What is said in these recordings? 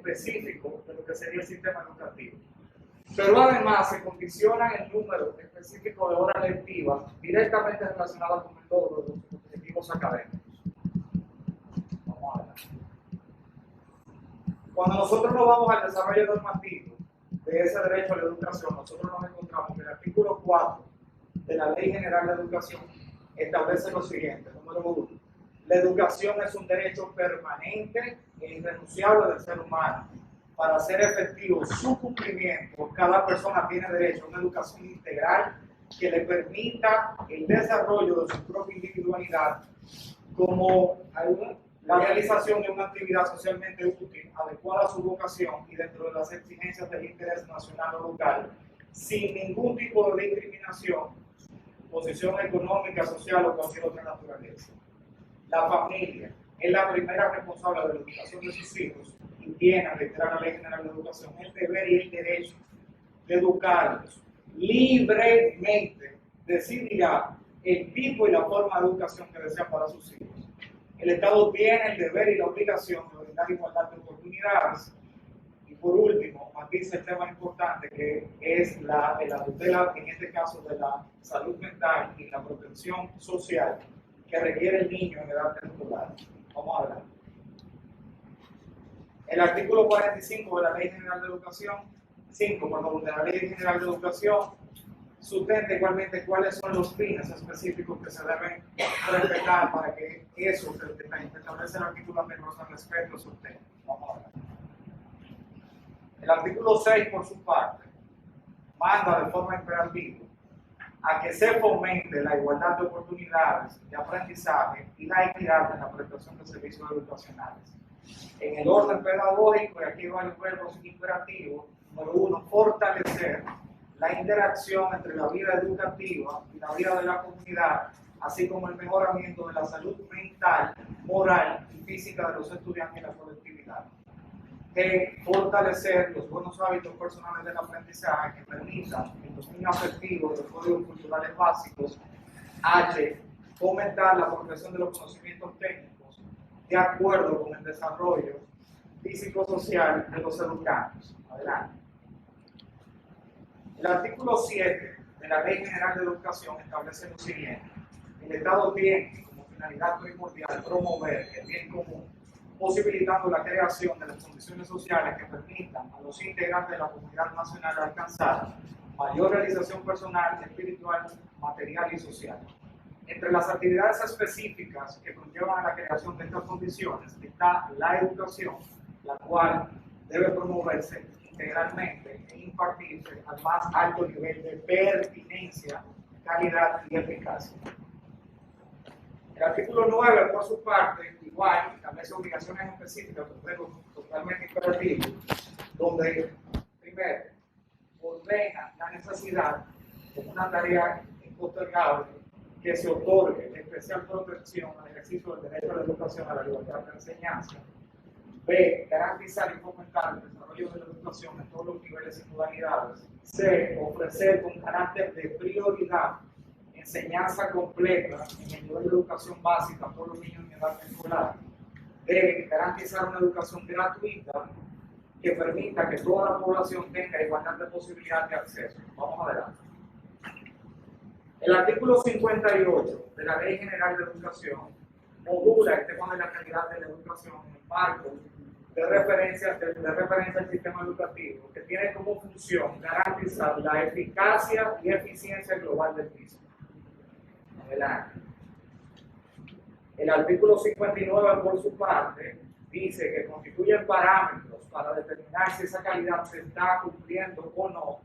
específico de lo que sería el sistema educativo. Pero además se condiciona el número específico de horas lectivas directamente relacionadas con el logro de los objetivos académicos. Vamos a ver. Cuando nosotros nos vamos al desarrollo normativo de ese derecho a la educación, nosotros nos encontramos que el artículo 4 de la Ley General de Educación establece lo siguiente. Número 1. La educación es un derecho permanente e irrenunciable del ser humano. Para hacer efectivo su cumplimiento, cada persona tiene derecho a una educación integral que le permita el desarrollo de su propia individualidad, como la realización de una actividad socialmente útil, adecuada a su vocación y dentro de las exigencias del interés nacional o local, sin ningún tipo de discriminación, posición económica, social o cualquier otra naturaleza. La familia es la primera responsable de la educación de sus hijos y tiene, al reiterar la Ley General de Educación, el deber y el derecho de educarlos. Libremente decidirá el tipo y la forma de educación que desea para sus hijos. El Estado tiene el deber y la obligación de brindar igualdad de oportunidades. Y por último, matiza el tema importante que es la tutela, en este caso, de la salud mental y la protección social que requiere el niño en edad escolar. Vamos a hablar. El artículo 45 de la Ley General de Educación, de la Ley General de Educación, sustenta igualmente cuáles son los fines específicos que se deben respetar para que eso que establece el artículo anterior al respecto se obtenga. Vamos a hablar. El artículo 6, por su parte, manda de forma imperativa a que se fomente la igualdad de oportunidades de aprendizaje y la equidad en la prestación de servicios educacionales. En el orden pedagógico, y aquí hay varios verbos imperativos, número 1, fortalecer la interacción entre la vida educativa y la vida de la comunidad, así como el mejoramiento de la salud mental, moral y física de los estudiantes y la colectividad. Fortalecer los buenos hábitos personales del aprendizaje que permitan el dominio afectivo de los códigos culturales básicos. Fomentar la progresión de los conocimientos técnicos de acuerdo con el desarrollo físico-social de los educandos. Adelante. El artículo 7 de la Ley General de Educación establece lo siguiente. El Estado tiene como finalidad primordial promover el bien común, posibilitando la creación de las condiciones sociales que permitan a los integrantes de la comunidad nacional alcanzar mayor realización personal, espiritual, material y social. Entre las actividades específicas que conllevan a la creación de estas condiciones está la educación, la cual debe promoverse integralmente e impartirse al más alto nivel de pertinencia, calidad y eficacia. El artículo 9, por su parte, igual, establece obligaciones específicas, pero totalmente imperativos, donde, primero, ordena la necesidad, como una tarea impostergable, que se otorgue especial protección al ejercicio del derecho a la educación, a la libertad de enseñanza. B, garantizar y fomentar el desarrollo de la educación en todos los niveles y modalidades. C, ofrecer con carácter de prioridad enseñanza completa en el nivel de educación básica a todos los niños en edad escolar. D, garantizar una educación gratuita que permita que toda la población tenga igualdad de posibilidad de acceso. Vamos adelante. El artículo 58 de la Ley General de Educación modula el tema de la calidad de la educación en el marco de referencia al sistema educativo, que tiene como función garantizar la eficacia y eficiencia global del mismo. Adelante. El artículo 59, por su parte, dice que constituyen parámetros para determinar si esa calidad se está cumpliendo o no.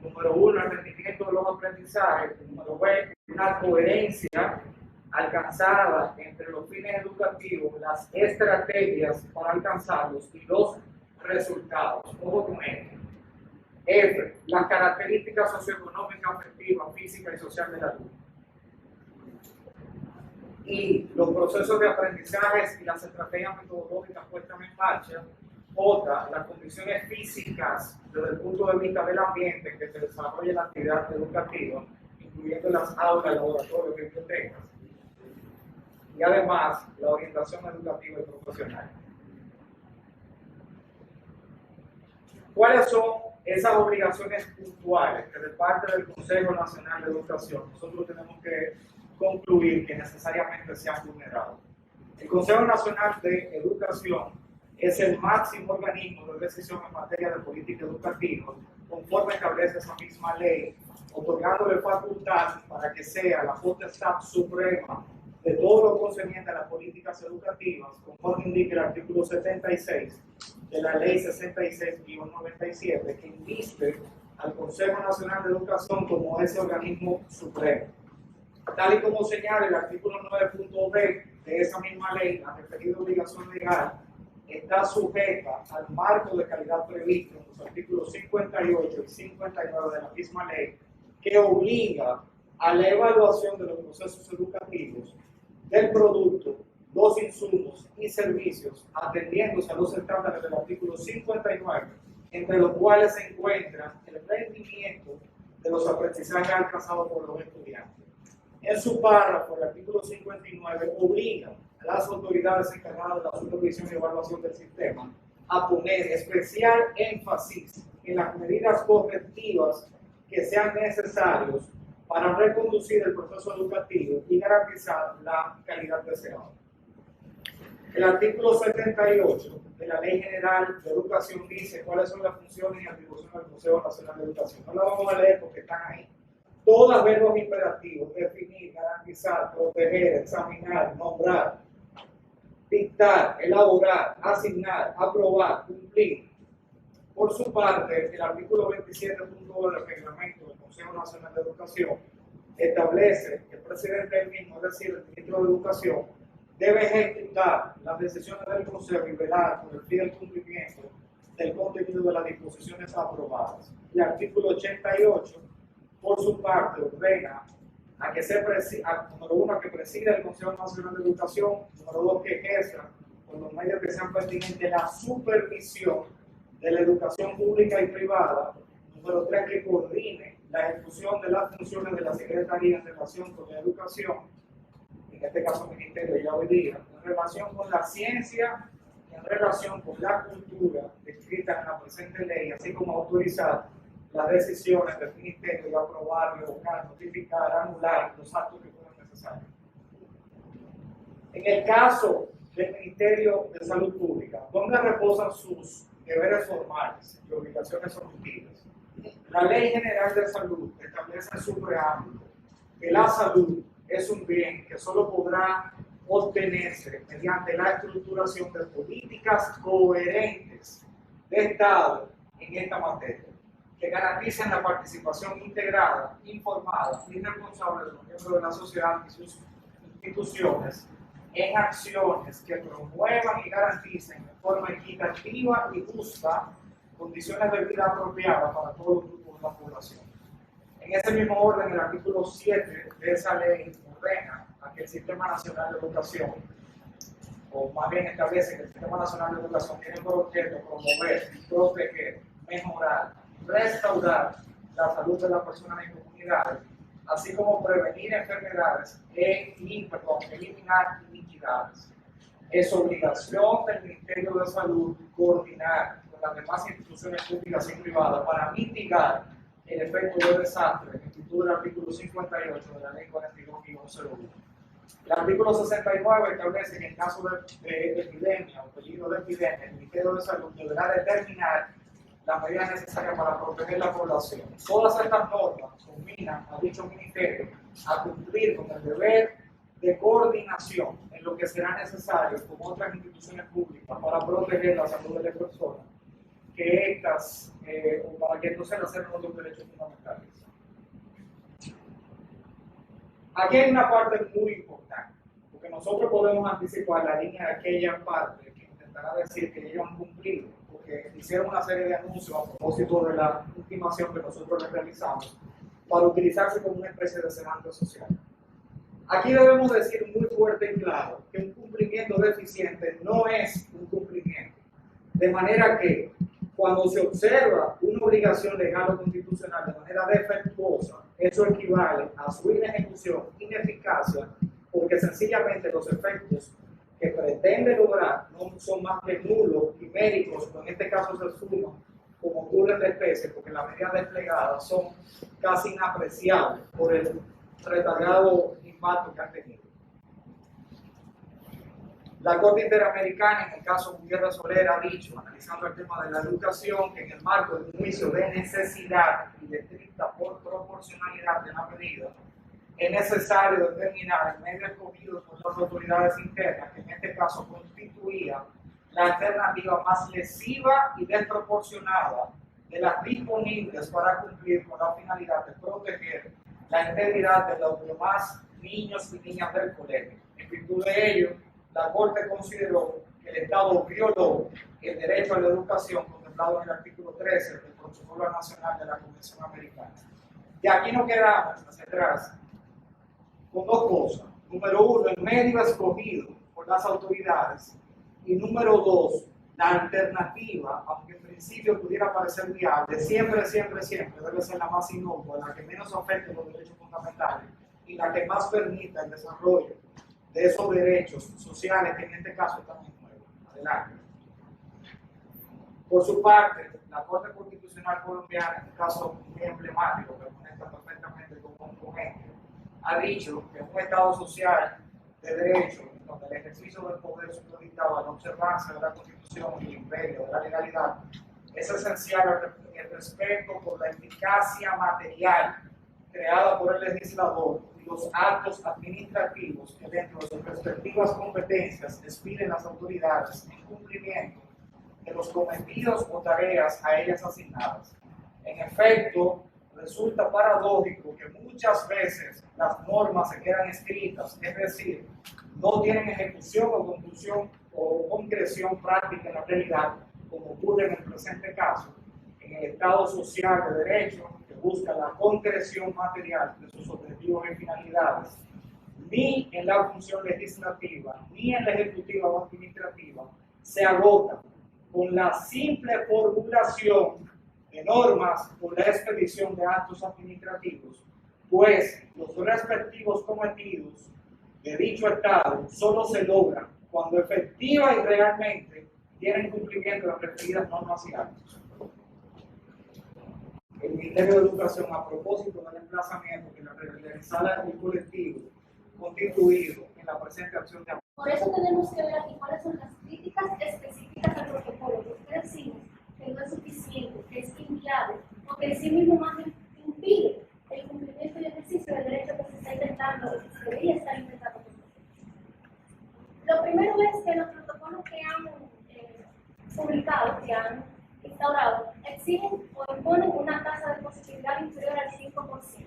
Número 1, el rendimiento de los aprendizajes. Número 2, una coherencia alcanzada entre los fines educativos, las estrategias para alcanzarlos y los resultados. Ojo con esto. F, las características socioeconómicas, afectivas, físicas y sociales del alumno. Y los procesos de aprendizaje y las estrategias metodológicas puestas en marcha. Otra, las condiciones físicas desde el punto de vista del ambiente en que se desarrolla la actividad educativa, incluyendo las aulas, laboratorios, bibliotecas. Y además, la orientación educativa y profesional. ¿Cuáles son esas obligaciones puntuales que de parte del Consejo Nacional de Educación nosotros tenemos que concluir que necesariamente se han vulnerado? El Consejo Nacional de Educación es el máximo organismo de decisión en materia de política educativa, conforme establece esa misma ley, otorgándole facultad para que sea la potestad suprema de todo lo concerniente a las políticas educativas, conforme indica el artículo 76 de la ley 66-97, que inviste al Consejo Nacional de Educación como ese organismo supremo. Tal y como señala el artículo 9.b de esa misma ley, la referida obligación legal está sujeta al marco de calidad previsto en los artículos 58 y 59 de la misma ley, que obliga a la evaluación de los procesos educativos, del producto, los insumos y servicios, atendiéndose a los estándares del artículo 59, entre los cuales se encuentra el rendimiento de los aprendizajes alcanzados por los estudiantes. En su párrafo, el artículo 59 obliga a las autoridades encargadas de la supervisión y evaluación del sistema a poner especial énfasis en las medidas correctivas que sean necesarias para reconducir el proceso educativo y garantizar la calidad deseada. El artículo 78 de la Ley General de Educación dice cuáles son las funciones y atribuciones del Consejo Nacional de Educación. No las vamos a leer porque están ahí. Todos verbos imperativos: definir, garantizar, proteger, examinar, nombrar, dictar, elaborar, asignar, aprobar, cumplir. Por su parte, el artículo 27.2 del reglamento del Consejo Nacional de Educación establece que el presidente del mismo, es decir, el ministro de Educación, debe ejecutar las decisiones del Consejo y velar por el fiel cumplimiento del contenido de las disposiciones aprobadas. El artículo 88, por su parte, ordena a que número uno, a que presida el Consejo Nacional de Educación; número dos, que ejerza con los medios que sean pertinentes la supervisión de la educación pública y privada; número tres, que coordine la ejecución de las funciones de la Secretaría en relación con la educación, en este caso ministerio ya hoy día, en relación con la ciencia, en relación con la cultura descrita en la presente ley, así como autorizar las decisiones del ministerio de aprobar, revocar, notificar, anular los actos que fueran necesarios. En el caso del Ministerio de Salud Pública, ¿dónde reposan sus deberes formales y obligaciones objetivas? La Ley General de Salud establece en su preámbulo que la salud es un bien que solo podrá obtenerse mediante la estructuración de políticas coherentes de Estado en esta materia, que garanticen la participación integrada, informada y responsable de los miembros de la sociedad y sus instituciones en acciones que promuevan y garanticen de forma equitativa y justa condiciones de vida apropiadas para todos los grupos de la población. En ese mismo orden, el artículo 7 de esa ley ordena a que el Sistema Nacional de Educación, o más bien establece que el Sistema Nacional de Educación tiene por objeto promover, proteger, mejorar, restaurar la salud de las personas y comunidades, así como prevenir enfermedades e eliminar iniquidades. Es obligación del Ministerio de Salud coordinar con las demás instituciones públicas y privadas para mitigar el efecto de desastre en virtud del artículo 58 de la ley 42-01. El artículo 69 establece que en caso de epidemia o peligro de epidemia, el Ministerio de Salud deberá determinar las medidas necesarias para proteger la población. Todas estas normas combinan a dicho ministerio a cumplir con el deber de coordinación en lo que será necesario con otras instituciones públicas para proteger la salud de las personas, que estas, o para que no se reserven los derechos fundamentales. Aquí hay una parte muy importante, porque nosotros podemos anticipar la línea de aquella parte que intentará decir que ellos han cumplido, porque hicieron una serie de anuncios a propósito de la ultimación que nosotros les realizamos, para utilizarse como una especie de semántica social. Aquí debemos decir muy fuerte y claro que un cumplimiento deficiente no es un cumplimiento. De manera que cuando se observa una obligación legal o constitucional de manera defectuosa, eso equivale a su inejecución, ineficacia, porque sencillamente los efectos que pretende lograr no son más que nulos, quiméricos, o en este caso se suman como ocurre en la especie, porque las medidas desplegadas son casi inapreciables por el retardado impacto que han tenido. La Corte Interamericana, en el caso Gutiérrez Soler, ha dicho, analizando el tema de la educación, que en el marco de un juicio de necesidad y de estricta proporcionalidad de la medida, es necesario determinar el medio escogido por las autoridades internas, que en este caso constituía la alternativa más lesiva y desproporcionada de las disponibles para cumplir con la finalidad de proteger la integridad de los demás niños y niñas del colegio. En virtud de ello, la Corte consideró que el Estado violó el derecho a la educación contemplado en el artículo 13 del Protocolo Nacional de la Convención Americana. Y aquí nos quedamos hacia atrás con dos cosas. Número uno, el medio escogido por las autoridades. Y número dos, la alternativa, aunque en principio pudiera parecer viable, siempre debe ser la más inocua, la que menos afecte los derechos fundamentales y la que más permita el desarrollo de esos derechos sociales que en este caso están en juego. Adelante. Por su parte, la Corte Constitucional Colombiana, en un caso muy emblemático que conecta perfectamente con esto, ha dicho que un Estado social de derecho, donde el ejercicio del poder supeditado a la observancia de la Constitución y el imperio de la legalidad, es esencial el respeto por la eficacia material creada por el legislador y los actos administrativos que dentro de sus respectivas competencias expiden las autoridades en cumplimiento de los cometidos o tareas a ellas asignadas. En efecto, resulta paradójico que muchas veces las normas se quedan escritas, es decir, no tienen ejecución o conclusión o concreción práctica en la realidad, como ocurre en el presente caso, en el Estado social de derecho, que busca la concreción material de sus objetivos y finalidades, ni en la función legislativa, ni en la ejecutiva o administrativa, se agota con la simple formulación de normas o la expedición de actos administrativos, pues los respectivos cometidos de dicho Estado solo se logran cuando efectiva y realmente tienen cumplimiento de las referidas normas y actos. El Ministerio de Educación, a propósito del emplazamiento que realizara el colectivo constituido en la presente acción de apoyo. Por eso tenemos que ver aquí cuáles son las críticas específicas al protocolo, porque decimos que no es suficiente, que es inviable, o que en sí mismo más impide el cumplimiento y el ejercicio del derecho que se está intentando, que se debería estar intentando. Lo primero es que los protocolos que han publicado, que han instaurado, exigen o imponen una tasa de positividad inferior al 5%.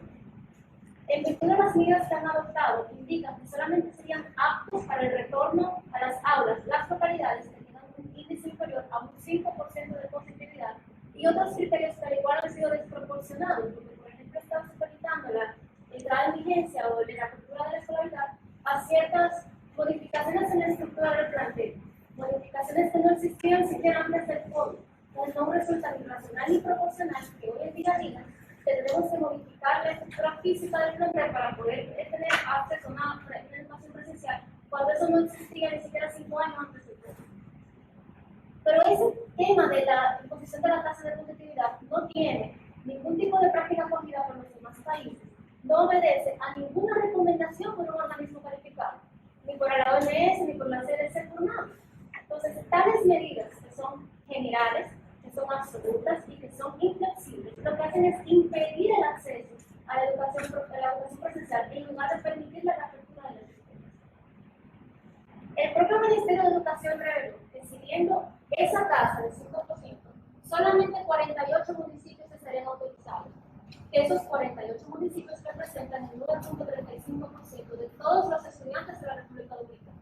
En virtud de las medidas que han adoptado, indican que solamente serían aptos para el retorno a las aulas las localidades que tengan un índice inferior a un 5% de positividad y otros criterios que al igual han sido desproporcionados, porque por ejemplo están supeditando la entrada en vigencia o de la apertura de la escolaridad a ciertas modificaciones en la estructura del plantel, modificaciones que no existían siquiera antes del COVID. Entonces no resulta ni racional ni proporcional que hoy en día digan que tenemos que modificar la estructura física del plantel para poder tener acceso a una educación presencial, cuando eso no existía ni siquiera 5 años antes del COVID. Pero ese tema de la imposición de la tasa de positividad no tiene ningún tipo de práctica acogida por los demás países, no obedece a ninguna recomendación por un organismo calificado, ni por la OMS, ni por la CDC, por nada. Entonces, tales medidas que son generales, que son absolutas y que son inflexibles, lo que hacen es impedir el acceso a la educación presencial en lugar de permitir la apertura de las escuelas. El propio Ministerio de Educación reveló que siguiendo esa tasa de 5%, solamente 48 municipios estarían autorizados. Esos 48 municipios representan el 9.35% de todos los estudiantes de la República Dominicana.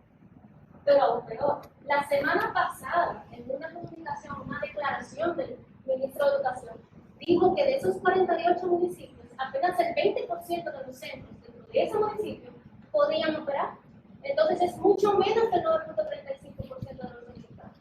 Pero aún peor, la semana pasada, en una comunicación, una declaración del ministro de Educación, dijo que de esos 48 municipios, apenas el 20% de los centros dentro de ese municipio podían operar. Entonces es mucho menos que el 9.35% de los mexicanos.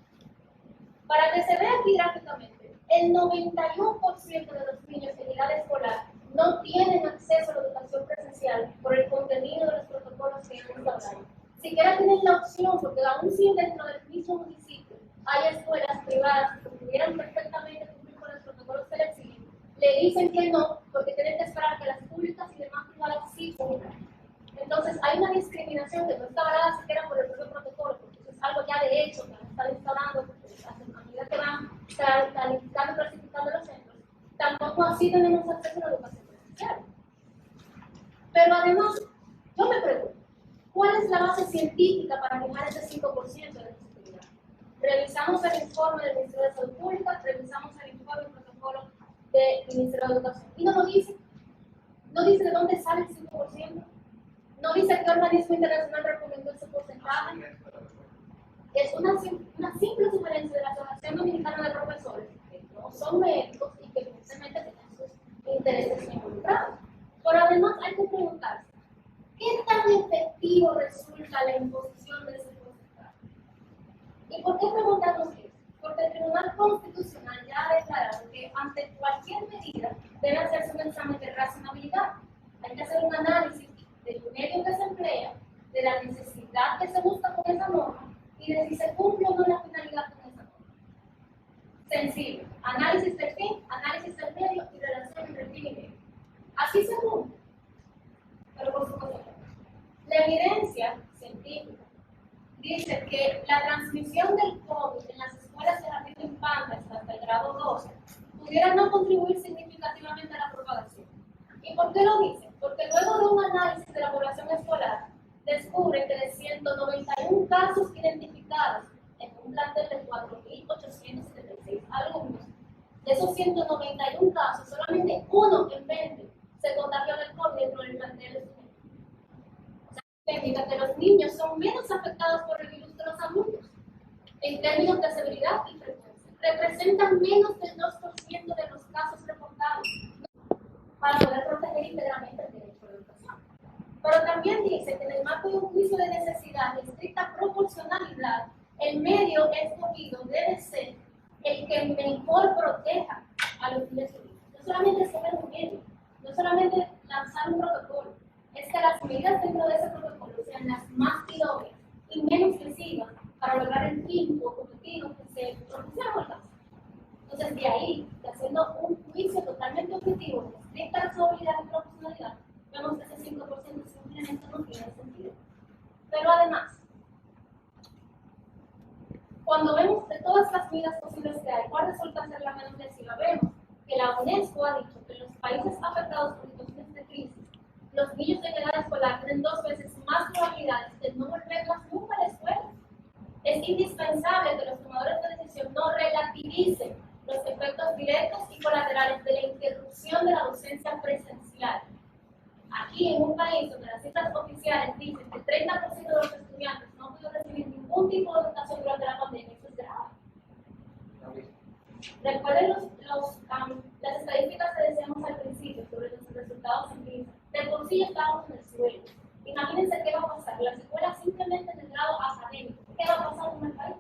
Para que se vea aquí gráficamente, el 91% de los niños en edad escolar no tienen acceso a la educación presencial por el contenido de los protocolos que han instaurado. Siquiera tienen la opción, porque aún si dentro del mismo municipio hay escuelas privadas que pudieran perfectamente cumplir con los protocolos le dicen que no, porque tienen que esperar que las públicas y demás privadas sí cumplan. Entonces, hay una discriminación que no está avalada siquiera por el propio protocolo, porque eso es algo ya de hecho que han estado instaurando, porque a medida que van calificando y clasificando los centros, tampoco así tenemos acceso a la educación presencial. Pero además, yo me pregunto, ¿cuál es la base científica para fijar ese 5% de accesibilidad? Revisamos el informe del Ministerio de Salud Pública, revisamos el informe del protocolo del Ministerio de Educación, y no lo dice. No dice de dónde sale el 5%. No dice qué organismo internacional recomendó ese porcentaje. Es una simple sugerencia de la Asociación Dominicana de Profesores, que no son médicos y que evidentemente tienen sus intereses involucrados. Pero además hay que preguntarse, ¿qué tan efectivo resulta la imposición de ese porcentaje? ¿Y por qué preguntamos eso? Porque el Tribunal Constitucional ya ha declarado que ante cualquier medida debe hacerse un examen de razonabilidad. Hay que hacer un análisis del medio que se emplea, de la necesidad que se busca con esa norma y de si se cumple o no la finalidad con esa norma. Sencillo. Análisis del fin, análisis del medio y relación entre fin y medio. Así se cumple. Pero por supuesto, la evidencia científica dice que la transmisión del COVID en las escuelas de jardín de infantes hasta el grado 12 pudiera no contribuir significativamente a la propagación. ¿Y por qué lo dicen? Porque luego de un análisis de la población escolar, descubren que de 191 casos identificados en un plantel de 4.876 alumnos, de esos 191 casos, solamente uno en 20 se contagió del COVID dentro del plantel estudiantil. O sea, significa que los niños son menos afectados por el virus que los adultos, en términos de severidad y frecuencia. Representan menos del 2% de los casos reportados para poder proteger íntegramente el derecho a la educación. Pero también dice que en el marco de un juicio de necesidad y estricta proporcionalidad, el medio escogido debe ser el que mejor proteja a los niños y niñas. No solamente escoger un medio, no solamente lanzar un protocolo, es que las medidas dentro de ese protocolo sean las más idóneas y menos lesivas para lograr el fin o cometido que se propusieron al caso. Entonces, de ahí, haciendo un juicio totalmente objetivo, de estricta responsabilidad y proporcionalidad, vemos que ese 5% simplemente no tiene sentido. Pero además, cuando vemos de todas las medidas posibles que hay, ¿cuál resulta ser la menos lesiva? Vemos que la UNESCO ha dicho que en los países afectados por situaciones de crisis, los niños de edad escolar tienen 2 veces más probabilidades de no volver más nunca a la escuela. Es indispensable que los tomadores de decisión no relativicen los efectos directos y colaterales de la interrupción de la docencia presencial. Aquí, en un país donde las cifras oficiales dicen que el 30% de los estudiantes no pudo recibir ningún tipo de educación durante la pandemia, eso es grave. Recuerden las estadísticas que decíamos al principio sobre los resultados en PISA. De por sí estábamos en el suelo. Imagínense qué va a pasar. Las escuelas simplemente en el grado académico. ¿Qué va a pasar con el país?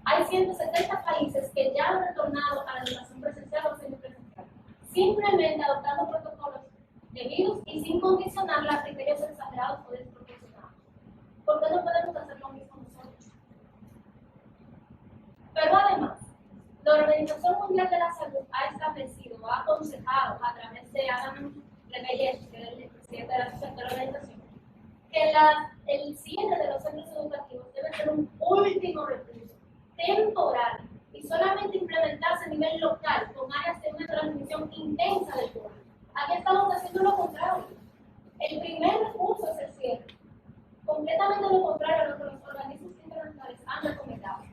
Hay 170 países que ya han retornado a la educación presencial o semipresencial, simplemente adoptando protocolos debidos y sin condicionarla a criterios exagerados o desproporcionados. ¿Por qué no podemos hacer lo mismo nosotros? Pero además, la Organización Mundial de la Salud ha establecido o ha aconsejado a través de Adam Rebelletti, que es el presidente de la organización, que el cierre de los centros educativos debe ser un último recurso temporal y solamente implementarse a nivel local con áreas de una transmisión intensa del COVID. Aquí estamos haciendo lo contrario. El primer recurso es el cierre. Completamente lo contrario a lo que los organismos internacionales han recomendado.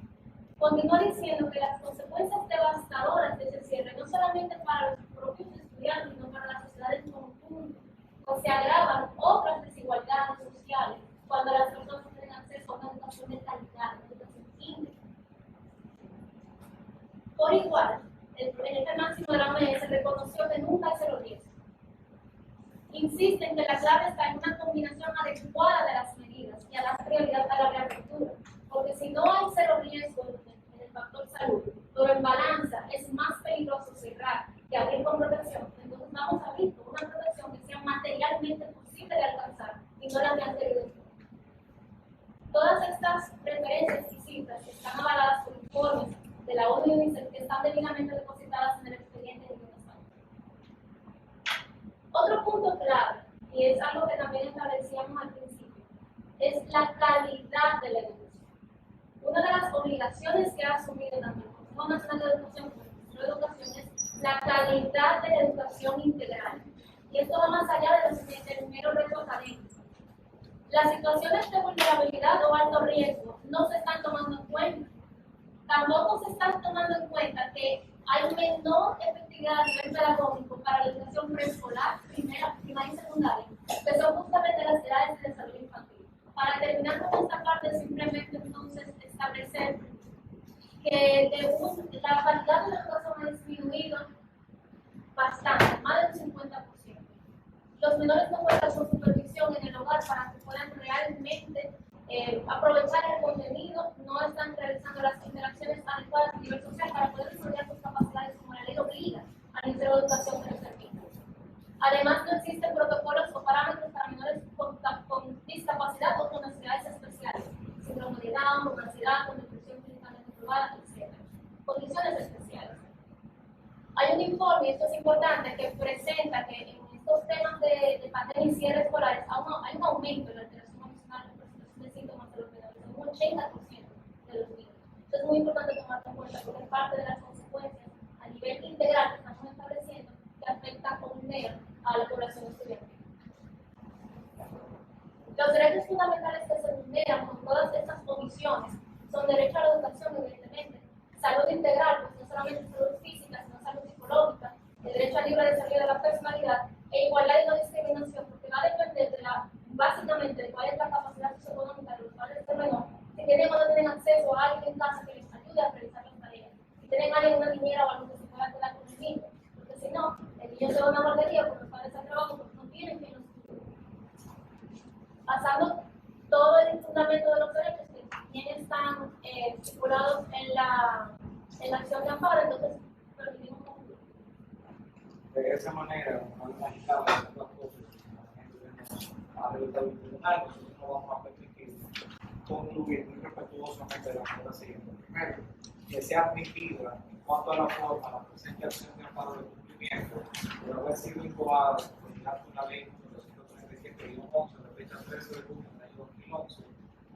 Continúa diciendo que las consecuencias devastadoras de ese cierre, no solamente para los propios estudiantes, sino para la sociedad en conjunto, pues se agravan otras desigualdades sociales cuando las personas tienen acceso a una educación de calidad, una educación íntegra. Por igual, el jefe máximo de la OMS reconoció que nunca hay cero riesgo. Insisten que la clave está en una combinación adecuada de las medidas y a dar prioridad a la reapertura, porque si no hay cero riesgo en el factor salud, pero en balanza es más peligroso cerrar que abrir con protección, entonces vamos a abrir con una protección que sea materialmente posible de alcanzar y no la de anterior. Todas estas referencias y cifras están avaladas por informes de la ONU y UNICEF que están debidamente depositadas en el punto clave, y es algo que también establecíamos al principio, es la calidad de la educación. Una de las obligaciones que ha asumido también el Consejo Nacional de Educación como Ministerio de Educación es la calidad de la educación integral. Y esto va más allá del mero reto académico. Las situaciones de vulnerabilidad o alto riesgo no se están tomando en cuenta. Tampoco se están tomando en cuenta que hay menor efectividad a nivel pedagógico para la educación preescolar, primaria y secundaria, que son justamente las edades de desarrollo infantil. Para terminar con esta parte, simplemente entonces establecer que la calidad de la educación ha disminuido bastante, más del 50%. Los menores no cuentan con supervisión en el hogar para que puedan realmente aprovechar el contenido, no están realizando las interacciones adecuadas a nivel social para poder desarrollar sus capacidades como la ley obliga al Ministerio de Educación de los servicios. Además, no existen protocolos o parámetros para menores con discapacidad o con necesidades especiales, síndrome de Down, obesidad, con depresión clínicamente probada, etc. Condiciones especiales. Hay un informe, y esto es importante, que presenta que en estos temas de pandemia y cierre escolares hay un aumento en la alteración emocional y presentación de síntomas de los menores, un 80% de los niños. Esto es muy importante tomarlo en cuenta porque es parte de las consecuencias a nivel integral que estamos estableciendo que afecta con vulnera a la población estudiantil. Los derechos fundamentales que se vulneran con todas estas omisiones son derecho a la educación, evidentemente, salud integral, pues no solamente salud física, sino salud psicológica, el derecho al libre desarrollo de la personalidad e igualdad y no discriminación, porque va a depender básicamente de cuál es la capacidad socioeconómica de los padres de menor, si tienen o no tienen acceso a alguien en casa que les ayude a realizar las tareas, si tienen a alguien, una niñera o algo que se pueda quedar con el niño, porque si no, el niño se va a una guardería porque los padres al trabajo porque no tienen quien los cuide. Basando todo el fundamento de los derechos que también están estipulados en la acción de amparo, entonces permitimos concluir. De esa manera, como hemos agitado las cosas, a habilitar el tribunal, nosotros no vamos a permitir concluir muy respetuosamente de la manera siguiente. Primero, que sea admitida en cuanto a la forma, la presente acción de amparo de cumplimiento, por haber sido incoada por la ley 237-11 de fecha 13 de junio del año 2011,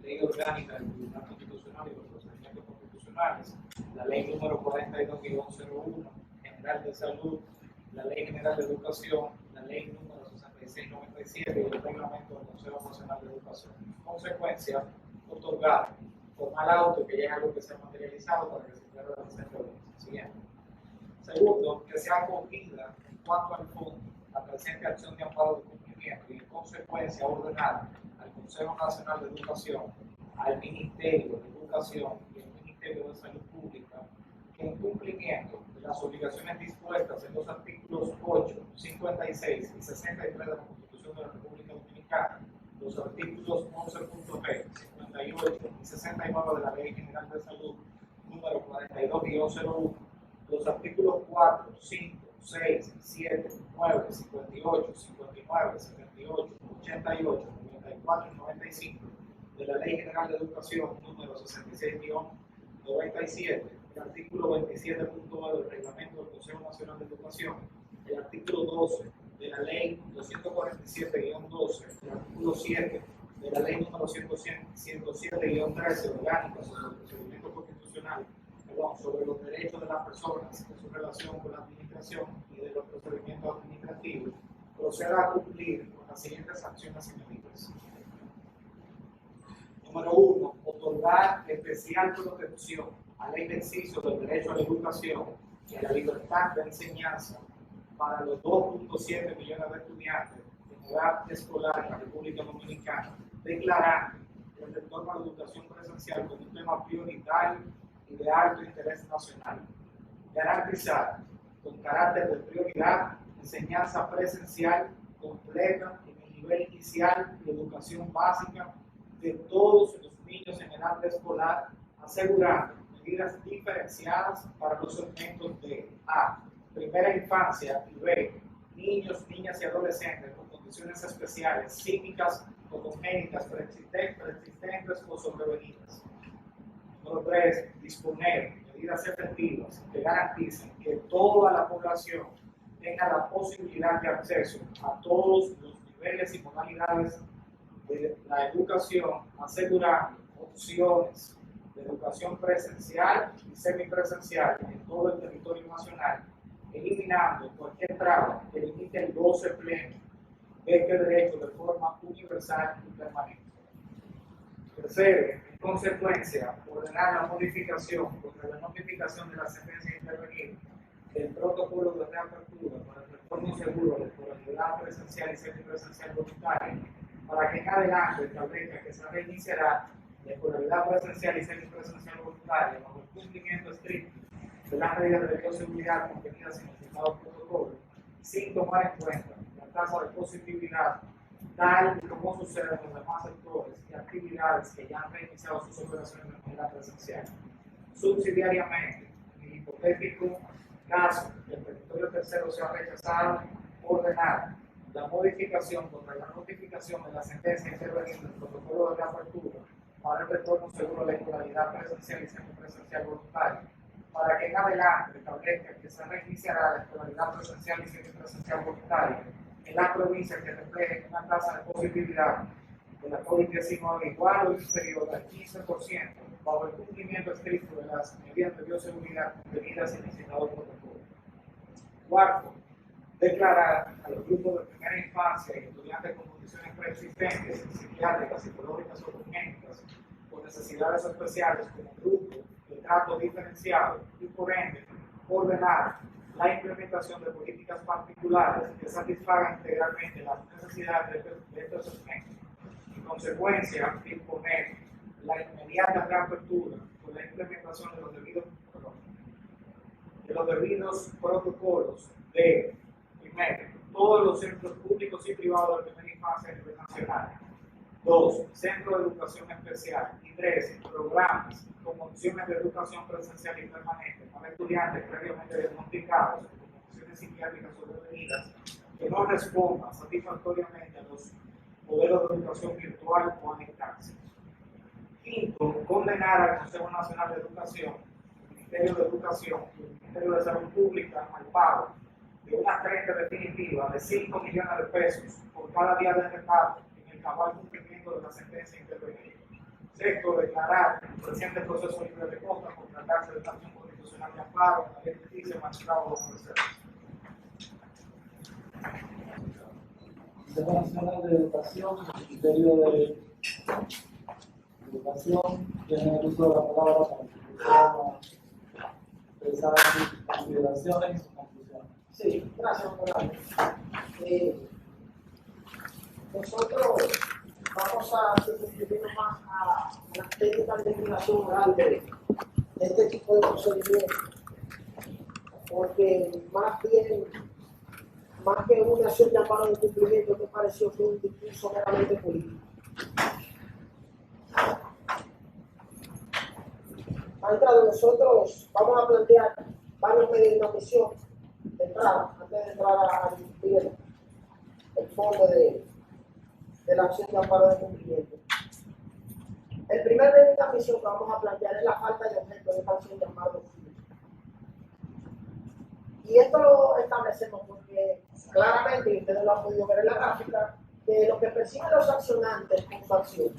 ley orgánica del Tribunal Constitucional y los procedimientos constitucionales, la ley número 42-01 general de salud, la ley general de educación, la ley número 6697 y el reglamento del Consejo Nacional de Educación. En consecuencia, otorgar formal auto, que ya es algo que se ha materializado para que se pueda realizar el siguiente. Segundo, que sea acogida en cuanto al fondo la presente acción de amparo de cumplimiento y en consecuencia ordenar al Consejo Nacional de Educación, al Ministerio de Educación y al Ministerio de Salud Pública que en cumplimiento de las obligaciones dispuestas en los artículos 8, 56 y 63 de la Constitución de la República Dominicana, los artículos 11.g, 58 y 69 de la Ley General de Salud número 42-01, los artículos 4, 5, 6, 7, 9, 58, 59, 78, 88, 94 y 95 de la Ley General de Educación número 66-97, el artículo 27.9 del Reglamento del Consejo Nacional de Educación, el artículo 12 de la Ley 247-12, el artículo 7 de la Ley número 107-13 orgánica sobre el procedimiento constitucional, sobre los derechos de las personas en su relación con la administración y de los procedimientos administrativos, proceda a cumplir con las siguientes acciones y medidas. Número 1. Otorgar especial protección al ejercicio del derecho a la educación y a la libertad de enseñanza para los 2.7 millones de estudiantes en edad escolar en la República Dominicana, declarando el retorno a la educación presencial como un tema prioritario y de alto interés nacional. Garantizar con carácter de prioridad enseñanza presencial completa en el nivel inicial y educación básica de todos los niños en edad escolar, asegurando medidas diferenciadas para los segmentos de A, primera infancia, y B, niños, niñas y adolescentes con condiciones especiales, psíquicas o congénitas preexistentes o sobrevenidas. Número 3. Disponer medidas efectivas que garanticen que toda la población tenga la posibilidad de acceso a todos los niveles y modalidades de la educación, asegurando opciones de educación presencial y semipresencial en todo el territorio nacional, eliminando cualquier traba que limite el goce pleno de este derecho de forma universal y permanente. Tercero, en consecuencia, ordenar la modificación contra la notificación de la sentencia intervenida del protocolo de reapertura para el retorno seguro de escolaridad presencial y semipresencial voluntaria, para que en adelante establezca que se reiniciará la escolaridad presencial y semipresencial voluntaria bajo el cumplimiento estricto de las medidas de bioseguridad contenidas en el citado protocolo, sin tomar en cuenta la tasa de positividad, tal y como sucede en los demás sectores y actividades que ya han reiniciado sus operaciones de manera presencial. Subsidiariamente, en el hipotético caso que el territorio tercero sea rechazado, ordenar la modificación contra la notificación de la sentencia intervenida en el protocolo de reapertura para el retorno seguro de la escolaridad presencial y semipresencial voluntaria, para que en adelante establezca que se reiniciará la escolaridad presencial y semipresencial voluntaria en la provincia que refleje una tasa de positividad de la COVID-19 igual o inferior al 15%, bajo el cumplimiento estricto de las medidas de bioseguridad contenidas en el citado protocolo. Cuarto, declarar a los grupos de primera infancia y estudiantes con condiciones preexistentes, psiquiátricas, psicológicas o cognitivas, con necesidades especiales como grupo de trato diferenciado y por ende ordenar la implementación de políticas particulares que satisfagan integralmente las necesidades de estos segmentos. En consecuencia, disponer la inmediata reapertura con la implementación de los debidos protocolos de, primero, todos los centros públicos y privados de primera infancia a nivel nacional. 2. Centros de educación especial. Y 3. Programas con opciones de educación presencial y permanente para estudiantes previamente diagnosticados con condiciones psiquiátricas sobrevenidas que no respondan satisfactoriamente a los modelos de educación virtual o a distancia. Quinto, condenar al Consejo Nacional de Educación, el Ministerio de Educación y el Ministerio de Salud Pública al pago de una renta definitiva de 5 millones de pesos por cada día de retardo en el cabal cumplimiento de la sentencia intervenida. Sexto, declarar el presente proceso libre de costa por tratarse de acción constitucional de amparo en la ley de justicia magistrado de los reservas. Consejo Nacional de Educación, el Ministerio de Educación, tiene el uso de la palabra para expresar sus consideraciones y sus conclusiones. Sí, gracias, Morales. Nosotros vamos a circunscribirnos más a las técnicas de legislación oral de este tipo de procedimientos, porque más que una acción de amparo de cumplimiento, me pareció que un discurso meramente político. Para nosotros vamos a plantear varios medios de admisión de entrada, antes de entrar a discutir el fondo de la acción de amparo de cumplimiento. El primer medio de admisión que vamos a plantear es la falta de objeto de esta acción de amparo de cumplimiento. Y esto lo establecemos porque claramente, y ustedes lo han podido ver en la gráfica, que lo que perciben los accionantes con su acción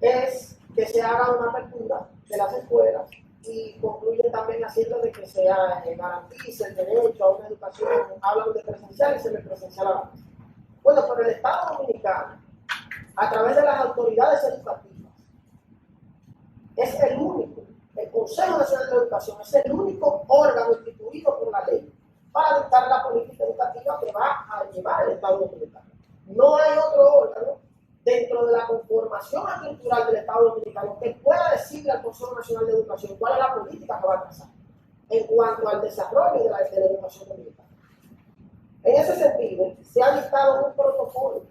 es que se haga una apertura de las escuelas y concluyen también haciendo de que se garantice el derecho a una educación, hablan de presencial y semipresencial a la vez. Bueno, pero el Estado Dominicano, a través de las autoridades educativas, es el único, el Consejo Nacional de Educación es el único órgano instituido por la ley para dictar la política educativa que va a llevar el Estado Dominicano. No hay otro órgano dentro de la conformación estructural del Estado Dominicano que pueda decirle al Consejo Nacional de Educación cuál es la política que va a trazar en cuanto al desarrollo de la educación dominicana. En ese sentido, se ha dictado un protocolo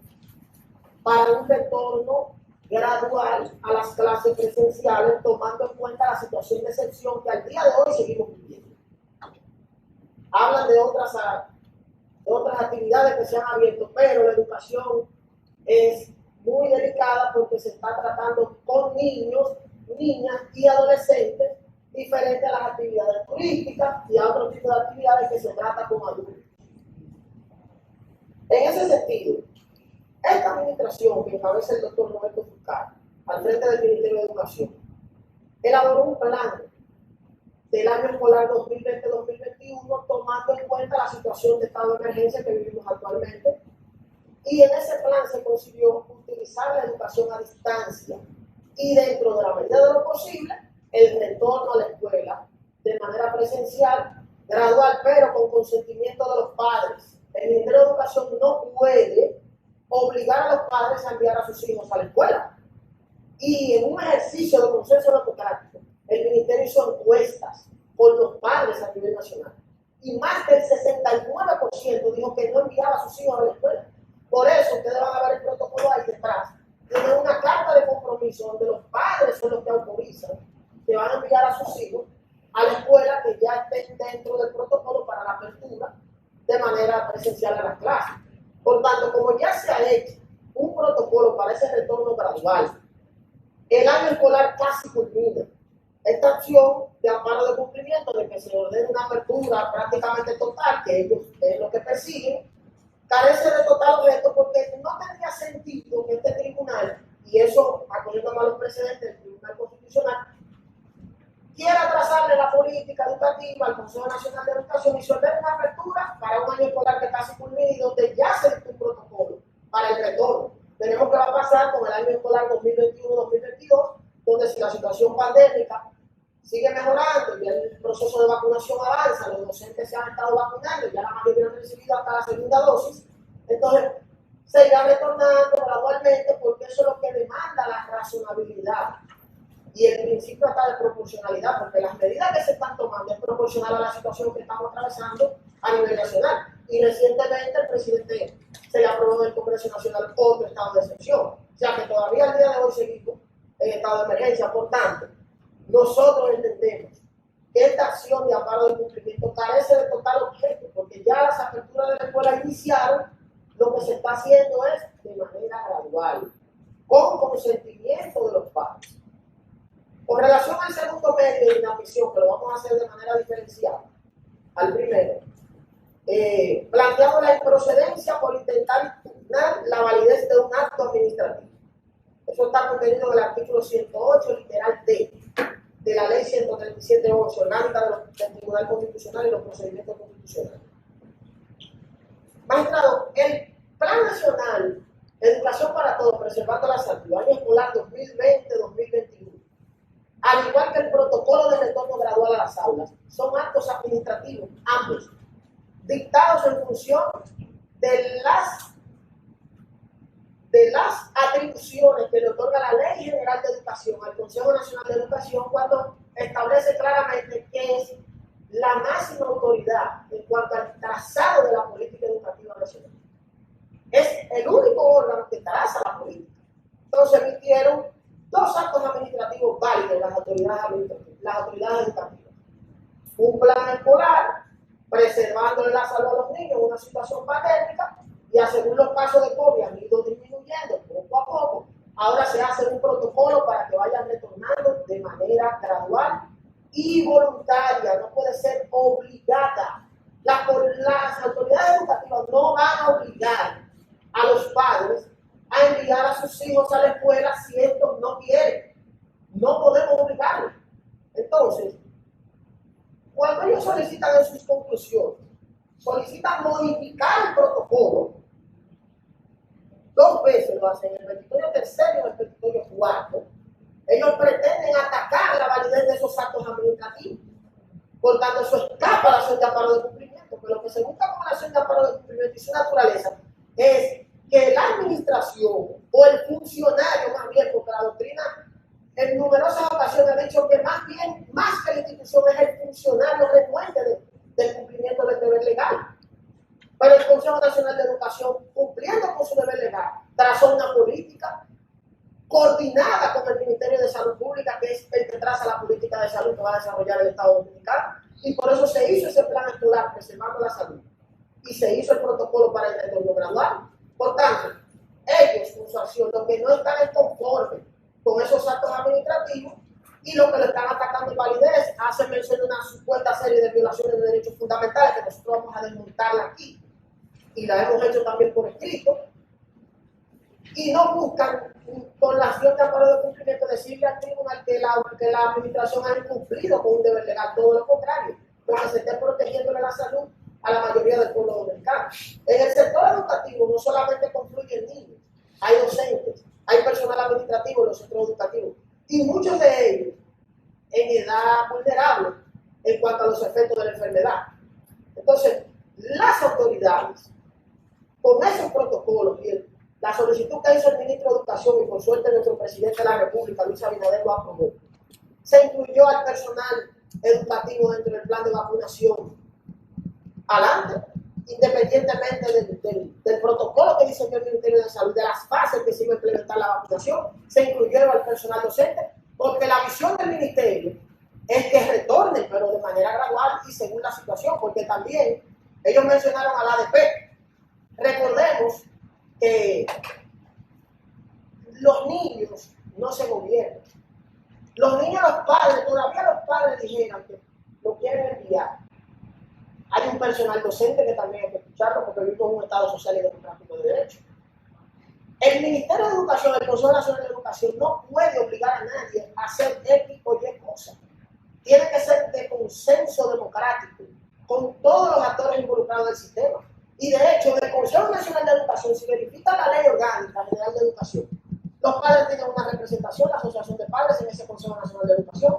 para un retorno gradual a las clases presenciales, tomando en cuenta la situación de excepción que al día de hoy seguimos viviendo. Hablan de otras actividades que se han abierto, pero la educación es muy delicada porque se está tratando con niños, niñas y adolescentes diferente a las actividades turísticas y a otro tipo de actividades que se trata con adultos. En ese sentido, esta administración que encabeza el doctor Roberto Fulcar, al frente del Ministerio de Educación, elaboró un plan del año escolar 2020-2021 tomando en cuenta la situación de estado de emergencia que vivimos actualmente, y en ese plan se consiguió utilizar la educación a distancia y, dentro de la medida de lo posible, el retorno a la escuela de manera presencial, gradual, pero con consentimiento de los padres. El Ministerio de Educación no puede obligar a los padres a enviar a sus hijos a la escuela. Y en un ejercicio de consenso democrático, el Ministerio hizo encuestas con los padres a nivel nacional. Y más del 69% dijo que no enviaba a sus hijos a la escuela. Por eso ustedes van a ver el protocolo ahí detrás. Tiene una carta de compromiso donde los padres son los que autorizan que van a enviar a sus hijos a la escuela, que ya estén dentro del protocolo para la apertura de manera presencial a las clases. Por tanto, como ya se ha hecho un protocolo para ese retorno gradual, el año escolar casi culmina. Esta acción de amparo de cumplimiento, de que se ordene una apertura prácticamente total, que ellos es lo que persiguen, carece de total objeto, porque no tendría sentido que este tribunal, y eso acogiendo a los precedentes del Tribunal Constitucional, quiera trazarle la política educativa al Consejo Nacional de Educación y se ordene una apertura para un año escolar que casi culmina y donde ya se dictó un protocolo para el retorno. Veremos qué va a pasar con el año escolar 2021-2022, donde si la situación pandémica sigue mejorando y el proceso de vacunación avanza, los docentes se han estado vacunando y ya la mayoría han recibido hasta la segunda dosis, entonces se irá retornando gradualmente, porque eso es lo que demanda la razonabilidad y el principio hasta de proporcionalidad, porque las medidas que se están tomando es proporcional a la situación que estamos atravesando a nivel nacional. Y recientemente el presidente se le aprobó en el Congreso Nacional otro estado de excepción. O sea que todavía al día de hoy seguimos en estado de emergencia. Por tanto, nosotros entendemos que esta acción de amparo de cumplimiento carece de total objeto, porque ya las aperturas de la escuela iniciaron. Lo que se está haciendo es de manera gradual, con consentimiento de los padres. Con relación al segundo medio de inadmisión, que lo vamos a hacer de manera diferenciada, al primero, planteamos la improcedencia por intentar impugnar la validez de un acto administrativo. Eso está contenido en el artículo 108, literal D, de la ley 137.11, orgánica del Tribunal Constitucional y los procedimientos constitucionales. Magistrado, el Plan Nacional de Educación para Todos, Preservando la Salud, año escolar 2020-2021, al igual que el protocolo de retorno gradual a las aulas, son actos administrativos amplios, dictados en función de las atribuciones que le otorga la Ley General de Educación al Consejo Nacional de Educación, cuando establece claramente que es la máxima autoridad en cuanto al trazado de la política educativa nacional. Es el único órgano que traza la política. Entonces emitieron dos actos administrativos válidos las autoridades educativas. Un plan escolar, preservando la salud a los niños en una situación pandémica, y según los casos de COVID han ido disminuyendo poco a poco, ahora se hace un protocolo para que vayan retornando de manera gradual y voluntaria, no puede ser obligada. Las autoridades educativas no van a obligar a los padres a enviar a sus hijos a la escuela si estos no quieren. No podemos obligarlos. Entonces, cuando ellos solicitan en sus conclusiones, solicitan modificar el protocolo, dos veces lo hacen, en el petitorio tercero y en el petitorio cuarto, ellos pretenden atacar la validez de esos actos administrativos. Por tanto, eso escapa a la acción de amparo de cumplimiento, pero lo que se busca con la acción de amparo de cumplimiento y su naturaleza es que la administración o el funcionario, más bien, porque la doctrina en numerosas ocasiones ha dicho que más bien, más que la institución, es el funcionario renuente del cumplimiento del deber legal. Pero el Consejo Nacional de Educación, cumpliendo con su deber legal, trazó una política coordinada con el Ministerio de Salud Pública, que es el que traza la política de salud que va a desarrollar el Estado Dominicano, y por eso se hizo ese plan escolar preservando la salud, y se hizo el protocolo para el retorno gradual. Por tanto, ellos, con su acción, lo que no están es conforme con esos actos administrativos y lo que le están atacando en validez hace mención de una supuesta serie de violaciones de derechos fundamentales que nosotros vamos a desmontarla aquí y la hemos hecho también por escrito, y no buscan con la acción de amparo de cumplimiento decirle al tribunal que la administración ha incumplido con un deber legal, todo lo contrario, porque se esté protegiéndole la salud a la mayoría del pueblo dominicano. En el sector educativo no solamente confluyen niños, hay docentes, hay personal administrativo en los centros educativos, y muchos de ellos en edad vulnerable en cuanto a los efectos de la enfermedad. Entonces, las autoridades, con esos protocolos y la solicitud que hizo el ministro de Educación, y por suerte nuestro presidente de la República, Luis Abinader, lo aprobó, se incluyó al personal educativo dentro del plan de vacunación adelante, independientemente del protocolo que diseñó el Ministerio de Salud, de las fases que se iba a implementar la vacunación, se incluyó al personal docente, porque la visión del ministerio es que retornen, pero de manera gradual y según la situación, porque también ellos mencionaron al ADP. Recordemos que los niños no se gobiernan. Los niños, los padres, todavía los padres dijeron que lo quieren enviar. Hay un personal docente que también hay que escucharlo porque vivimos en un Estado social y democrático de derecho. El Ministerio de Educación, el Consejo Nacional de Educación, no puede obligar a nadie a hacer X o Y cosas. Tiene que ser de consenso democrático con todos los actores involucrados del sistema. Y de hecho, en el Consejo Nacional de Educación, si verifica la Ley Orgánica General de Educación, los padres tienen una representación, la Asociación de Padres en ese Consejo Nacional de Educación,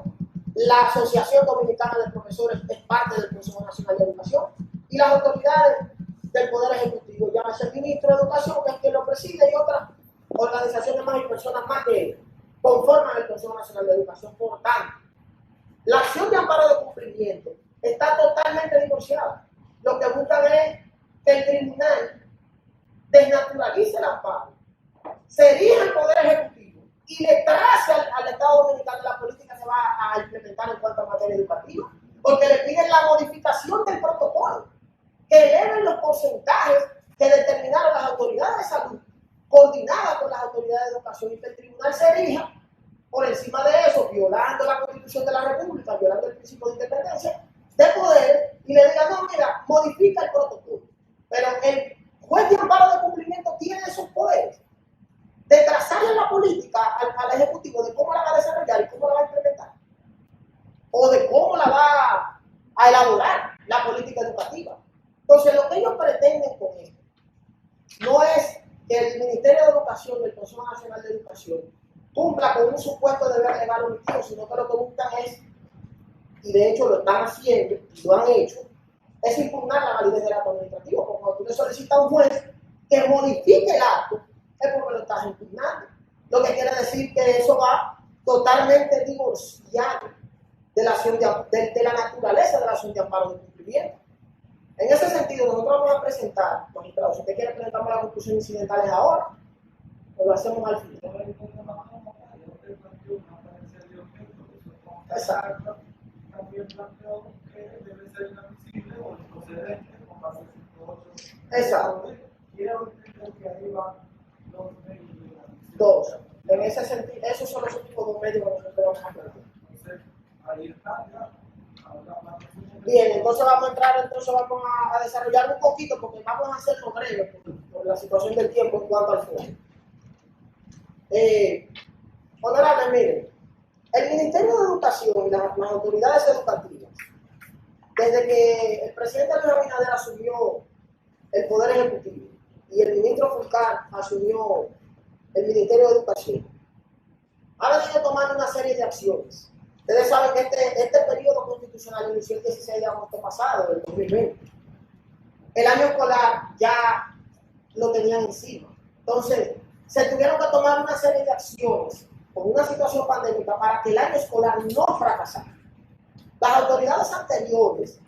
la Asociación Dominicana de Profesores es parte del Consejo Nacional de Educación, y las autoridades del Poder Ejecutivo, llámese el Ministro de Educación, que es quien lo preside, y otras organizaciones más y personas más que conforman el Consejo Nacional de Educación. Por tanto, la acción de amparo de cumplimiento está totalmente divorciada. Lo que buscan es que el tribunal desnaturalice el amparo, se erija el Poder Ejecutivo y le trace al Estado Dominicano la política que va a implementar en cuanto a materia educativa, porque le piden la modificación del protocolo, que eleven los porcentajes que determinaron las autoridades de salud, coordinadas con las autoridades de educación, y que el tribunal se erija por encima de eso, violando la Constitución de la República, violando el principio de independencia de poder, y le diga, no, mira, modifica el protocolo. Pero el juez de amparo de cumplimiento tiene esos poderes de trazarle la política al Ejecutivo de cómo la va a desarrollar y cómo la va a implementar, o de cómo la va a elaborar la política educativa. Entonces, lo que ellos pretenden con esto no es que el Ministerio de Educación, el Consejo Nacional de Educación, cumpla con un supuesto deber legal omitido, sino que lo que buscan es, y de hecho lo están haciendo, y lo han hecho, es impugnar la validez del acto administrativo. Porque cuando tú le solicitas a un juez que modifique el acto, es porque lo estás impugnando. Lo que quiere decir que eso va totalmente divorciado de la acción de la naturaleza de la acción de amparo de cumplimiento. En ese sentido, nosotros vamos a presentar, magistrado, si usted quiere presentamos las conclusiones incidentales ahora, o lo hacemos al final. Exacto. También planteó que debe ser inadmisible o improcedente con base en 108. Exacto. Quiero entender que ahí van los medios. Dos. En ese sentido, esos son los únicos dos medios que nosotros vamos a plantear. Entonces, ahí está ya. Bien, entonces vamos a entrar, entonces vamos a desarrollar un poquito, porque vamos a hacerlo breve por la situación del tiempo en cuanto al fondo. Honorable, miren, el Ministerio de Educación y las autoridades educativas, desde que el presidente Luis Abinader asumió el Poder Ejecutivo y el ministro Fulcar asumió el Ministerio de Educación, ha venido tomando una serie de acciones. Ustedes saben que este periodo constitucional inició el 16 de agosto pasado, del 2020. El año escolar ya lo tenían encima. Entonces, se tuvieron que tomar una serie de acciones con una situación pandémica para que el año escolar no fracasara. Las autoridades anteriores,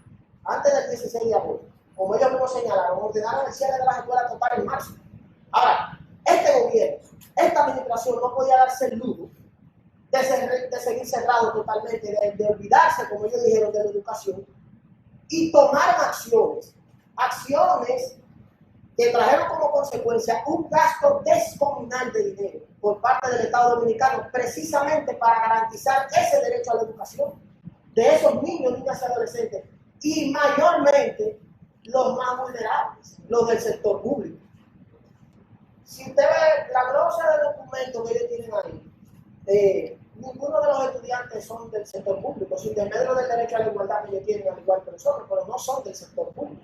antes del 16 de agosto, como ellos mismos señalaron, ordenaron el cierre de las escuelas total en marzo. Ahora, este gobierno, esta administración no podía darse el lujo de seguir cerrado totalmente, de olvidarse, como ellos dijeron, de la educación, y tomaron acciones que trajeron como consecuencia un gasto descomunal de dinero por parte del Estado Dominicano, precisamente para garantizar ese derecho a la educación de esos niños, niñas y adolescentes, y mayormente los más vulnerables, los del sector público. Si usted ve la glosa de documentos que ellos tienen ahí, ninguno de los estudiantes son del sector público, sin desmedro del derecho a la igualdad que ellos tienen al igual que nosotros, pero no son del sector público.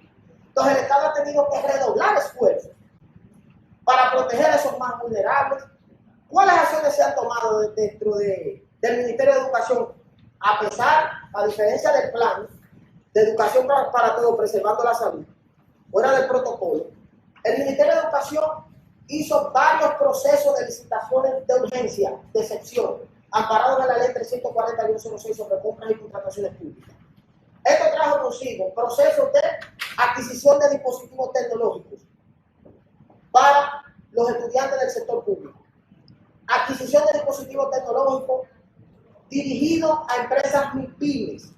Entonces el Estado ha tenido que redoblar esfuerzos para proteger a esos más vulnerables. ¿Cuáles acciones se han tomado dentro del Ministerio de Educación? A diferencia del plan de educación para todos, preservando la salud, fuera del protocolo, el Ministerio de Educación hizo varios procesos de licitaciones de urgencia, de excepción, amparados en la ley 340-06 sobre compras y contrataciones públicas. Esto trajo consigo procesos de adquisición de dispositivos tecnológicos para los estudiantes del sector público, adquisición de dispositivos tecnológicos dirigidos a empresas MIPYMES.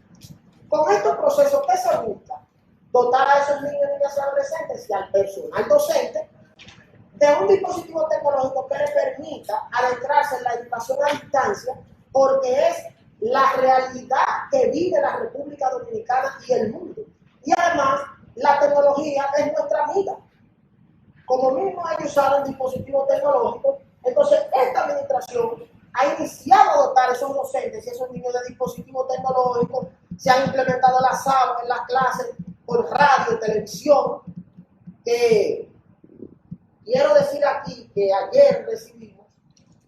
Con estos procesos, ¿qué se busca? Dotar a esos niños, niñas y adolescentes y al personal docente de un dispositivo tecnológico que les permita adentrarse en la educación a distancia, porque es la realidad que vive la República Dominicana y el mundo. Y además, la tecnología es nuestra amiga. Como mismo ellos usaron dispositivos tecnológicos, entonces esta administración ha iniciado a dotar a esos docentes y esos niños de dispositivos tecnológicos. Se han implementado las aulas en las clases por radio, televisión. Quiero decir aquí que ayer recibimos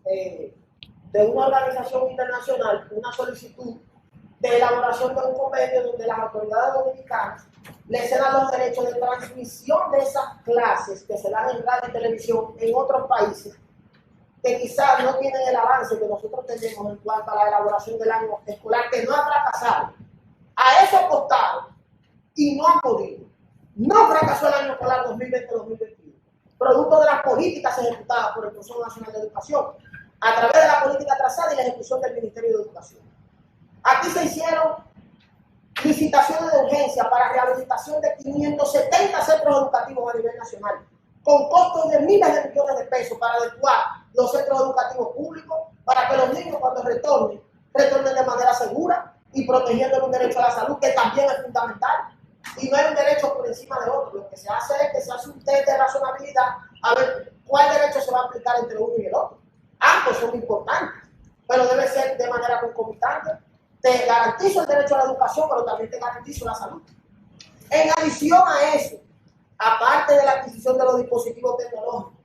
de una organización internacional una solicitud de elaboración de un convenio donde las autoridades dominicanas le cedan los derechos de transmisión de esas clases que se dan en radio y televisión en otros países que quizás no tienen el avance que nosotros tenemos en cuanto a la elaboración del año escolar, que no ha fracasado. A eso apostaron y no han podido. No fracasó el año escolar 2020-2021, producto de las políticas ejecutadas por el Consejo Nacional de Educación, a través de la política trazada y la ejecución del Ministerio de Educación. Aquí se hicieron licitaciones de urgencia para rehabilitación de 570 centros educativos a nivel nacional, con costos de miles de millones de pesos para adecuar los centros educativos públicos, para que los niños cuando retornen de manera segura y protegiendo un derecho a la salud, que también es fundamental. Y no hay un derecho por encima de otro. Lo que se hace es que se hace un test de razonabilidad a ver cuál derecho se va a aplicar entre uno y el otro. Ambos son importantes, pero debe ser de manera concomitante. Te garantizo el derecho a la educación, pero también te garantizo la salud. En adición a eso, aparte de la adquisición de los dispositivos tecnológicos,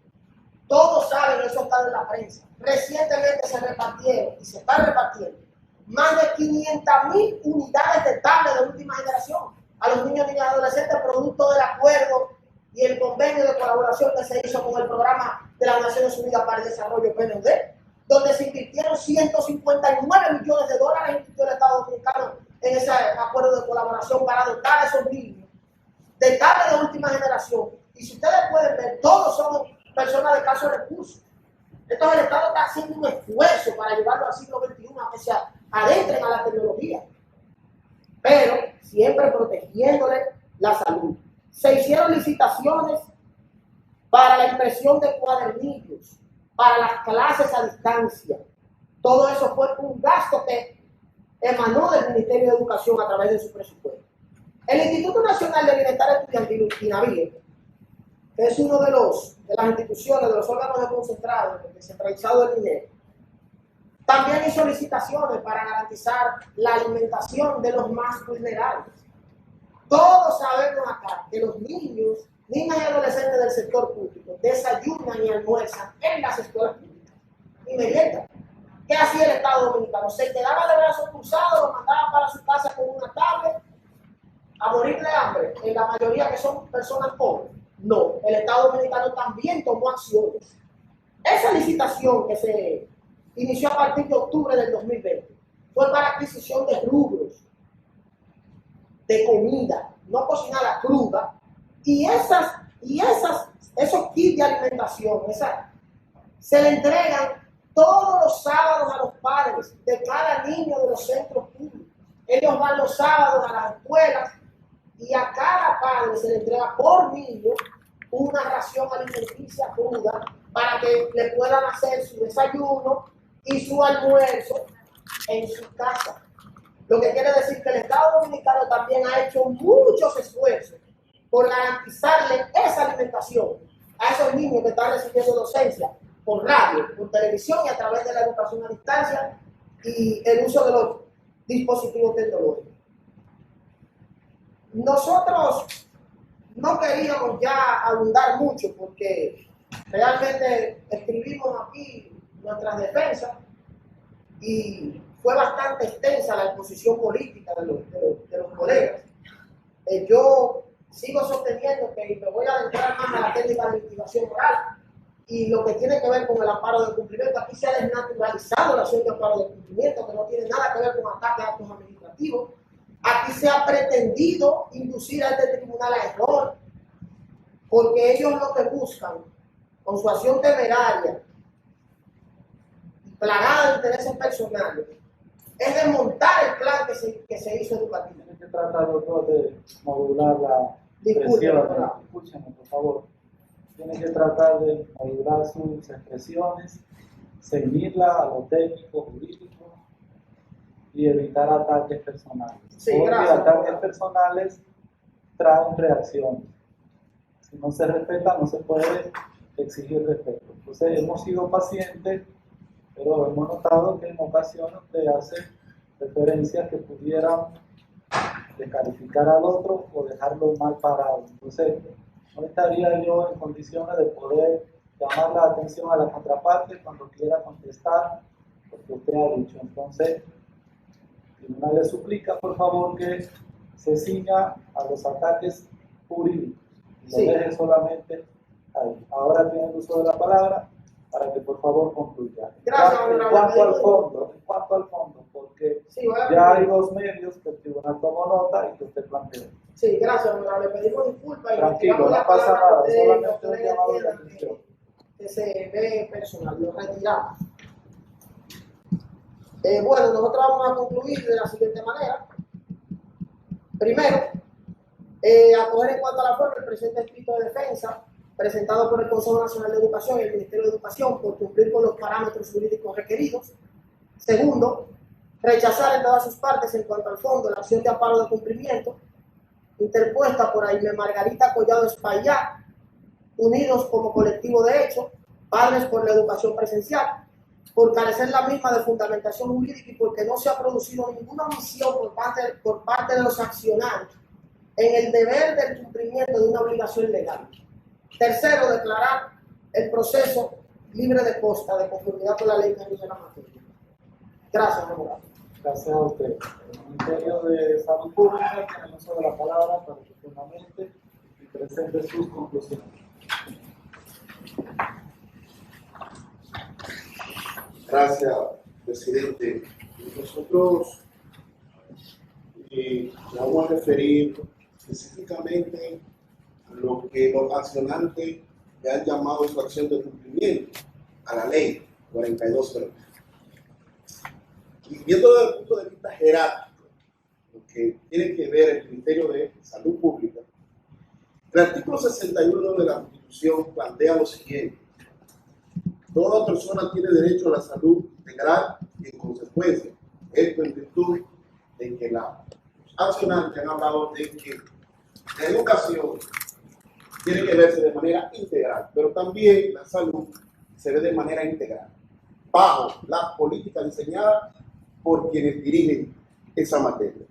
todos saben, eso está en la prensa, recientemente se repartieron y se están repartiendo más de 500.000 unidades de tablet de última generación a los niños, niñas y adolescentes, producto del acuerdo y el convenio de colaboración que se hizo con el programa de las Naciones Unidas para el Desarrollo, PNUD, donde se invirtieron 159 millones de dólares, invirtió el Estado Dominicano en ese acuerdo de colaboración para dotar a esos niños de tablet de última generación. Y si ustedes pueden ver, todos son personas de escasos recursos. Entonces el Estado está haciendo un esfuerzo para llevarlo al siglo XXI a que se adentren a la tecnología, pero siempre protegiéndole la salud. Se hicieron licitaciones para la impresión de cuadernillos, para las clases a distancia. Todo eso fue un gasto que emanó del Ministerio de Educación a través de su presupuesto. El Instituto Nacional de Bienestar Estudiantil, INABIE, que es uno de las instituciones, de los órganos desconcentrados, descentralizado del dinero, también hizo licitaciones para garantizar la alimentación de los más vulnerables. Todos sabemos acá que los niños, niñas y adolescentes del sector público desayunan y almuerzan en las escuelas públicas y meriendan. ¿Qué hacía el Estado Dominicano? Se quedaba de brazos cruzados, lo mandaba para su casa con una tablet a morir de hambre, en la mayoría que son personas pobres. No, el Estado Dominicano también tomó acciones. Esa licitación que se inició a partir de octubre del 2020 fue para adquisición de rubros de comida, no cocinada cruda, y esos kits de alimentación, se le entregan todos los sábados a los padres de cada niño de los centros públicos. Ellos van los sábados a las escuelas y a cada padre se le entrega por niño una ración alimenticia cruda para que le puedan hacer su desayuno y su almuerzo en su casa. Lo que quiere decir que el Estado Dominicano también ha hecho muchos esfuerzos por garantizarle esa alimentación a esos niños que están recibiendo docencia por radio, por televisión y a través de la educación a distancia y el uso de los dispositivos tecnológicos. Nosotros no queríamos ya abundar mucho porque realmente escribimos aquí nuestras defensas y fue bastante extensa la exposición política de los colegas. Yo sigo sosteniendo que me voy a adentrar más a la técnica de investigación oral y lo que tiene que ver con el amparo del cumplimiento. Aquí se ha desnaturalizado la acción de amparo del cumplimiento, que no tiene nada que ver con ataques a actos administrativos. Aquí se ha pretendido inducir a este tribunal a error, porque ellos lo que buscan, con su acción temeraria, plagada de intereses personales, es desmontar el plan que se hizo educativo. Tienen que tratar de modular la expresión. Escúchenme, por favor. Tienen que tratar de modular sus expresiones, ceñirla a lo técnico, jurídico y evitar ataques personales. Sí, porque gracias. Ataques personales traen reacciones. Si no se respeta, no se puede exigir respeto. Entonces, hemos sido pacientes, pero hemos notado que en ocasiones usted hace referencias que pudieran descalificar al otro o dejarlo mal parado. Entonces, no estaría yo en condiciones de poder llamar la atención a la contraparte cuando quiera contestar lo que usted ha dicho. Entonces, el tribunal le suplica, por favor, que se ciña a los ataques jurídicos y lo deje solamente ahí. Ahora tiene el uso de la palabra para que por favor concluya. Gracias, En cuanto al fondo, porque ya hay dos medios que el tribunal tomó nota y que usted planteó. Sí, gracias, honorable. Pedimos disculpas y tranquilo, no pasa nada, solamente un llamado de atención. Que se ve personal, lo retiramos. Bueno, nosotros vamos a concluir de la siguiente manera. Primero, acoger en cuanto a la forma el presente escrito de defensa presentado por el Consejo Nacional de Educación y el Ministerio de Educación por cumplir con los parámetros jurídicos requeridos. Segundo, rechazar en todas sus partes en cuanto al fondo la acción de amparo de cumplimiento interpuesta por Aime Margarita Collado Espaillá, unidos como colectivo de hecho, Padres por la Educación Presencial, por carecer la misma de fundamentación jurídica y porque no se ha producido ninguna omisión por parte de los accionarios en el deber del cumplimiento de una obligación legal. Tercero, declarar el proceso libre de costa de conformidad con la ley que rige la materia. Gracias, honorable. Gracias a usted. El Ministerio de Salud Pública tiene el uso de la palabra para que fundamente y presente sus conclusiones. Gracias, presidente. Nosotros vamos a referir específicamente a lo que los accionantes le han llamado su acción de cumplimiento a la ley 4203. Y viendo desde el punto de vista jerárquico, lo que tiene que ver el Ministerio de Salud Pública, el artículo 61 de la Constitución plantea lo siguiente: toda persona tiene derecho a la salud integral y en consecuencia, esto en virtud de que los accionantes han hablado de que la educación tiene que verse de manera integral, pero también la salud se ve de manera integral, bajo las políticas diseñadas por quienes dirigen esa materia.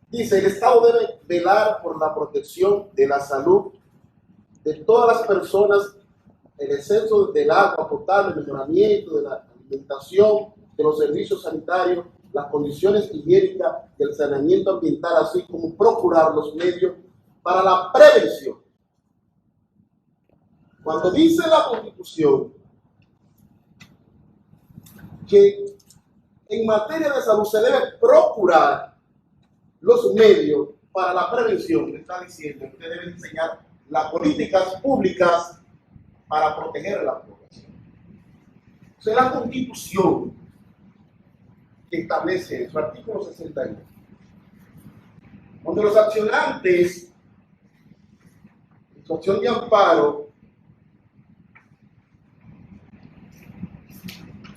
Dice, el Estado debe velar por la protección de la salud de todas las personas, el exceso del agua potable, el mejoramiento de la alimentación, de los servicios sanitarios, las condiciones higiénicas, del saneamiento ambiental, así como procurar los medios para la prevención. Cuando dice la Constitución que en materia de salud se debe procurar los medios para la prevención, le está diciendo que usted debe diseñar las políticas públicas para proteger a la población. O sea, la Constitución que establece en su artículo 61, donde los accionantes, Su acción de amparo,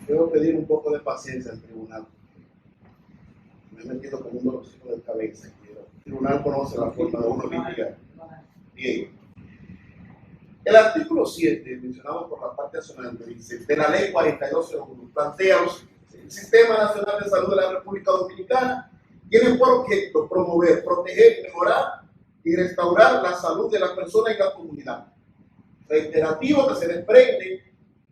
debo pedir un poco de paciencia al tribunal. Me he metido como un dolorcito de cabeza. El tribunal conoce la forma de uno litigar. Bien. El artículo 7, mencionado por la parte asonante, dice, de la ley 4201, plantea el Sistema Nacional de Salud de la República Dominicana tiene por objeto promover, proteger, mejorar y restaurar la salud de las personas y la comunidad. Reiterativo que se desprende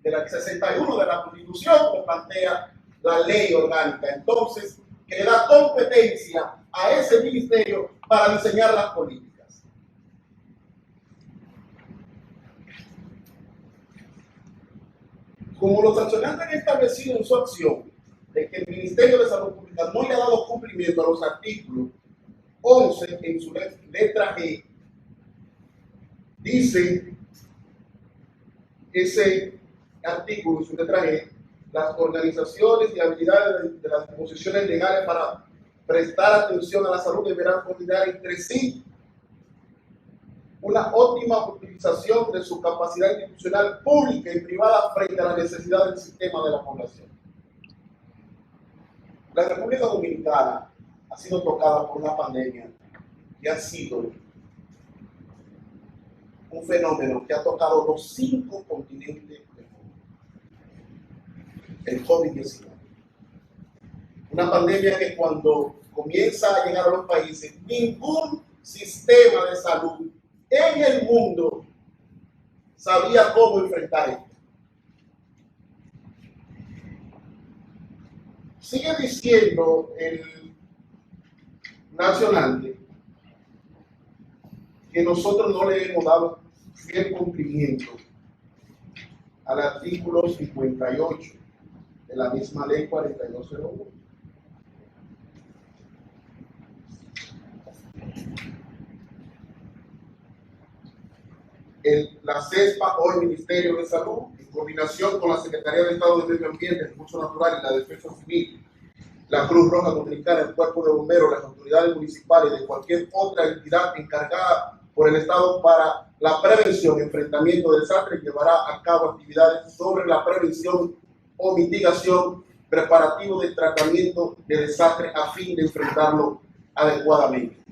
de la 61 de la Constitución que plantea la ley orgánica. Entonces, que le da competencia a ese ministerio para diseñar las políticas. Como los accionantes han establecido en su acción de que el Ministerio de Salud Pública no le ha dado cumplimiento a los artículos 11 en su letra G, dice ese artículo en su letra G, las organizaciones y habilidades de las disposiciones legales para prestar atención a la salud deberán coordinar entre sí una óptima utilización de su capacidad institucional pública y privada frente a la necesidad del sistema de la población. La República Dominicana ha sido tocada por una pandemia que ha sido un fenómeno que ha tocado los 5 continentes del mundo. El COVID-19. Una pandemia que cuando comienza a llegar a los países, ningún sistema de salud en el mundo sabía cómo enfrentar esto. Sigue diciendo el nacional que nosotros no le hemos dado fiel cumplimiento al artículo 58 de la misma ley 4201. La CESPA o el Ministerio de Salud, en coordinación con la Secretaría de Estado de Medio Ambiente, Recursos Naturales y la Defensa Civil, la Cruz Roja Dominicana, el Cuerpo de Bomberos, las autoridades municipales y de cualquier otra entidad encargada por el Estado para la prevención y enfrentamiento de desastres, llevará a cabo actividades sobre la prevención o mitigación, preparativo del tratamiento de desastres a fin de enfrentarlo adecuadamente.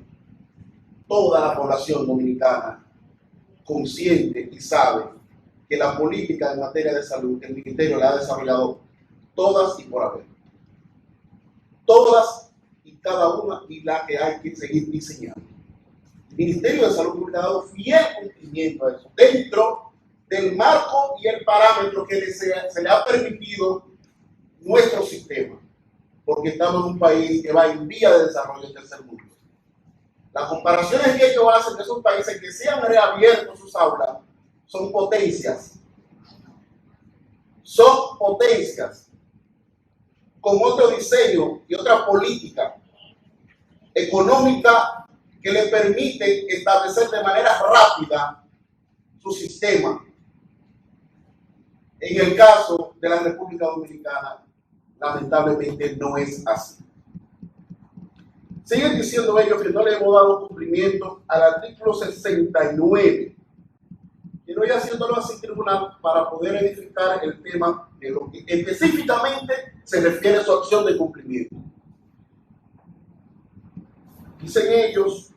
Toda la población dominicana consciente y sabe que la política en materia de salud, el Ministerio la ha desarrollado todas y por haber. Todas y cada una, y la que hay que seguir diseñando. El Ministerio de Salud Pública ha dado fiel cumplimiento a eso, dentro del marco y el parámetro que se le ha permitido nuestro sistema, porque estamos en un país que va en vía de desarrollo del tercer mundo. Las comparaciones que ellos hacen de esos países que se han reabierto sus aulas son potencias. Son potencias con otro diseño y otra política económica que le permite establecer de manera rápida su sistema. En el caso de la República Dominicana, lamentablemente no es así. Siguen diciendo ellos que no le hemos dado cumplimiento al artículo 69, y no haciéndolo así tribunal para poder edificar el tema de lo que específicamente se refiere a su acción de cumplimiento. Dicen ellos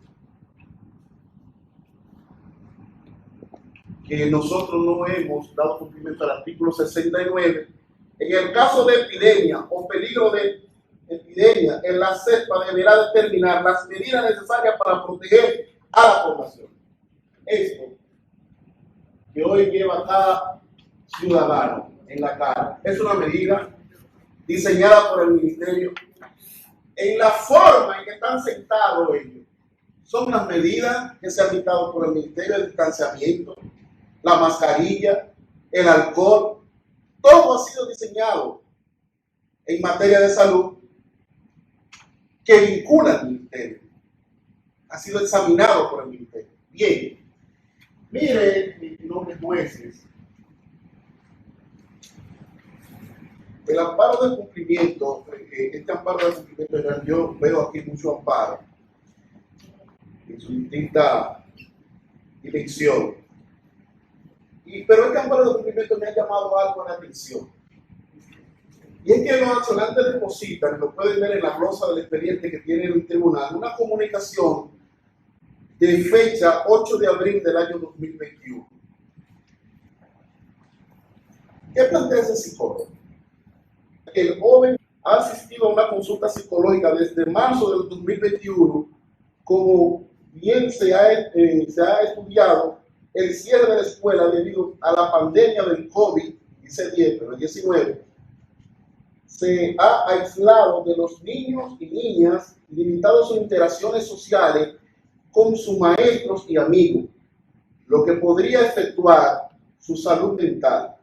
que nosotros no hemos dado cumplimiento al artículo 69 en el caso de epidemia o peligro de epidemia. En la CESPA deberá determinar las medidas necesarias para proteger a la población. Esto que hoy lleva cada ciudadano en la cara es una medida diseñada por el ministerio. En la forma en que están sentados ellos, son las medidas que se han dictado por el Ministerio de Distanciamiento, la mascarilla, el alcohol. Todo ha sido diseñado en materia de salud que vincula al ministerio. Ha sido examinado por el ministerio. Bien, mire, mis nobles jueces, el amparo de cumplimiento, este amparo de cumplimiento, yo veo aquí mucho amparo en su distinta dimensión. Pero este amparo de cumplimiento me ha llamado algo la atención. Y es que los accionantes depositan, lo pueden ver en la glosa del expediente que tiene el tribunal, una comunicación de fecha 8 de abril del año 2021. ¿Qué plantea ese psicólogo? El joven ha asistido a una consulta psicológica desde marzo del 2021, como bien se ha estudiado el cierre de la escuela debido a la pandemia del COVID-19. Se ha aislado de los niños y niñas, limitado sus interacciones sociales con sus maestros y amigos, lo que podría efectuar su salud mental.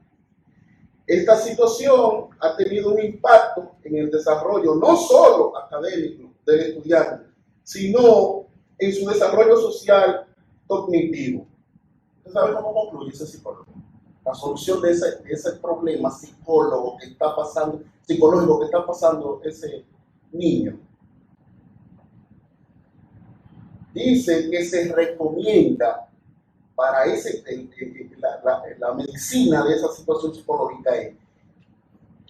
Esta situación ha tenido un impacto en el desarrollo no solo académico del estudiante, sino en su desarrollo social cognitivo. ¿Usted sabe cómo concluye ese psicólogo? La solución de ese problema psicológico que está pasando ese niño. Dice que se recomienda para la medicina de esa situación psicológica es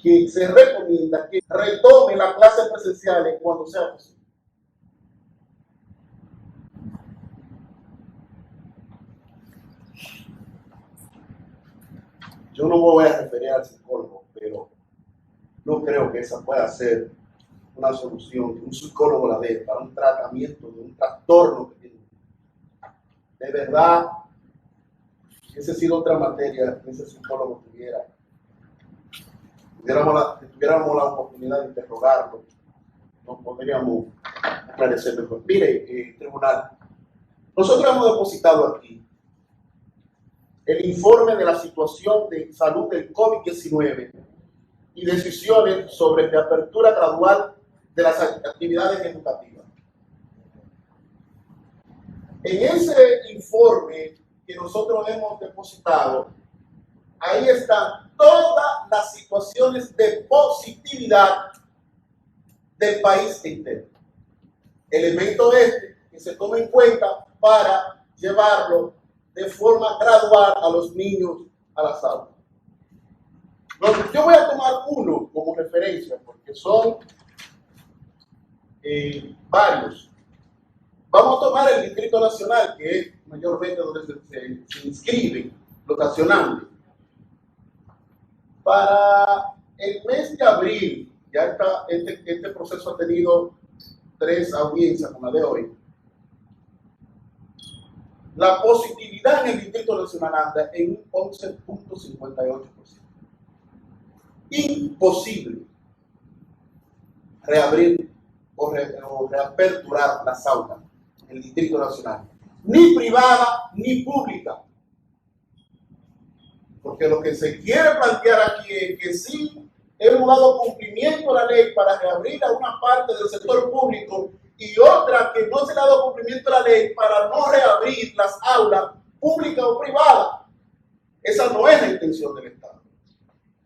que se recomienda que retome las clases presenciales cuando sea posible. Yo no me voy a referir al psicólogo, pero no creo que esa pueda ser una solución que un psicólogo la dé para un tratamiento de un trastorno que tiene. De verdad, si esa ha sido otra materia que ese psicólogo tuviéramos la oportunidad de interrogarlo, nos podríamos aclarecer mejor. Mire, tribunal, nosotros hemos depositado aquí el informe de la situación de salud del COVID-19 y decisiones sobre reapertura gradual de las actividades educativas. En ese informe que nosotros hemos depositado, ahí están todas las situaciones de positividad del país entero. Elemento que se toma en cuenta para llevarlo de forma gradual a los niños a las aulas. Yo voy a tomar uno como referencia porque son varios. Vamos a tomar el Distrito Nacional, que es mayormente donde se inscriben los nacionales. Para el mes de abril, ya está, este proceso ha tenido 3 audiencias como la de hoy. La positividad en el Distrito Nacional anda en un 11.58%. Imposible reabrir o reaperturar las aulas en el Distrito Nacional, ni privada ni pública. Porque lo que se quiere plantear aquí es que sí hemos dado cumplimiento a la ley para reabrir a una parte del sector público y otra que no se le ha dado cumplimiento a la ley para no reabrir las aulas públicas o privadas. Esa no es la intención del Estado.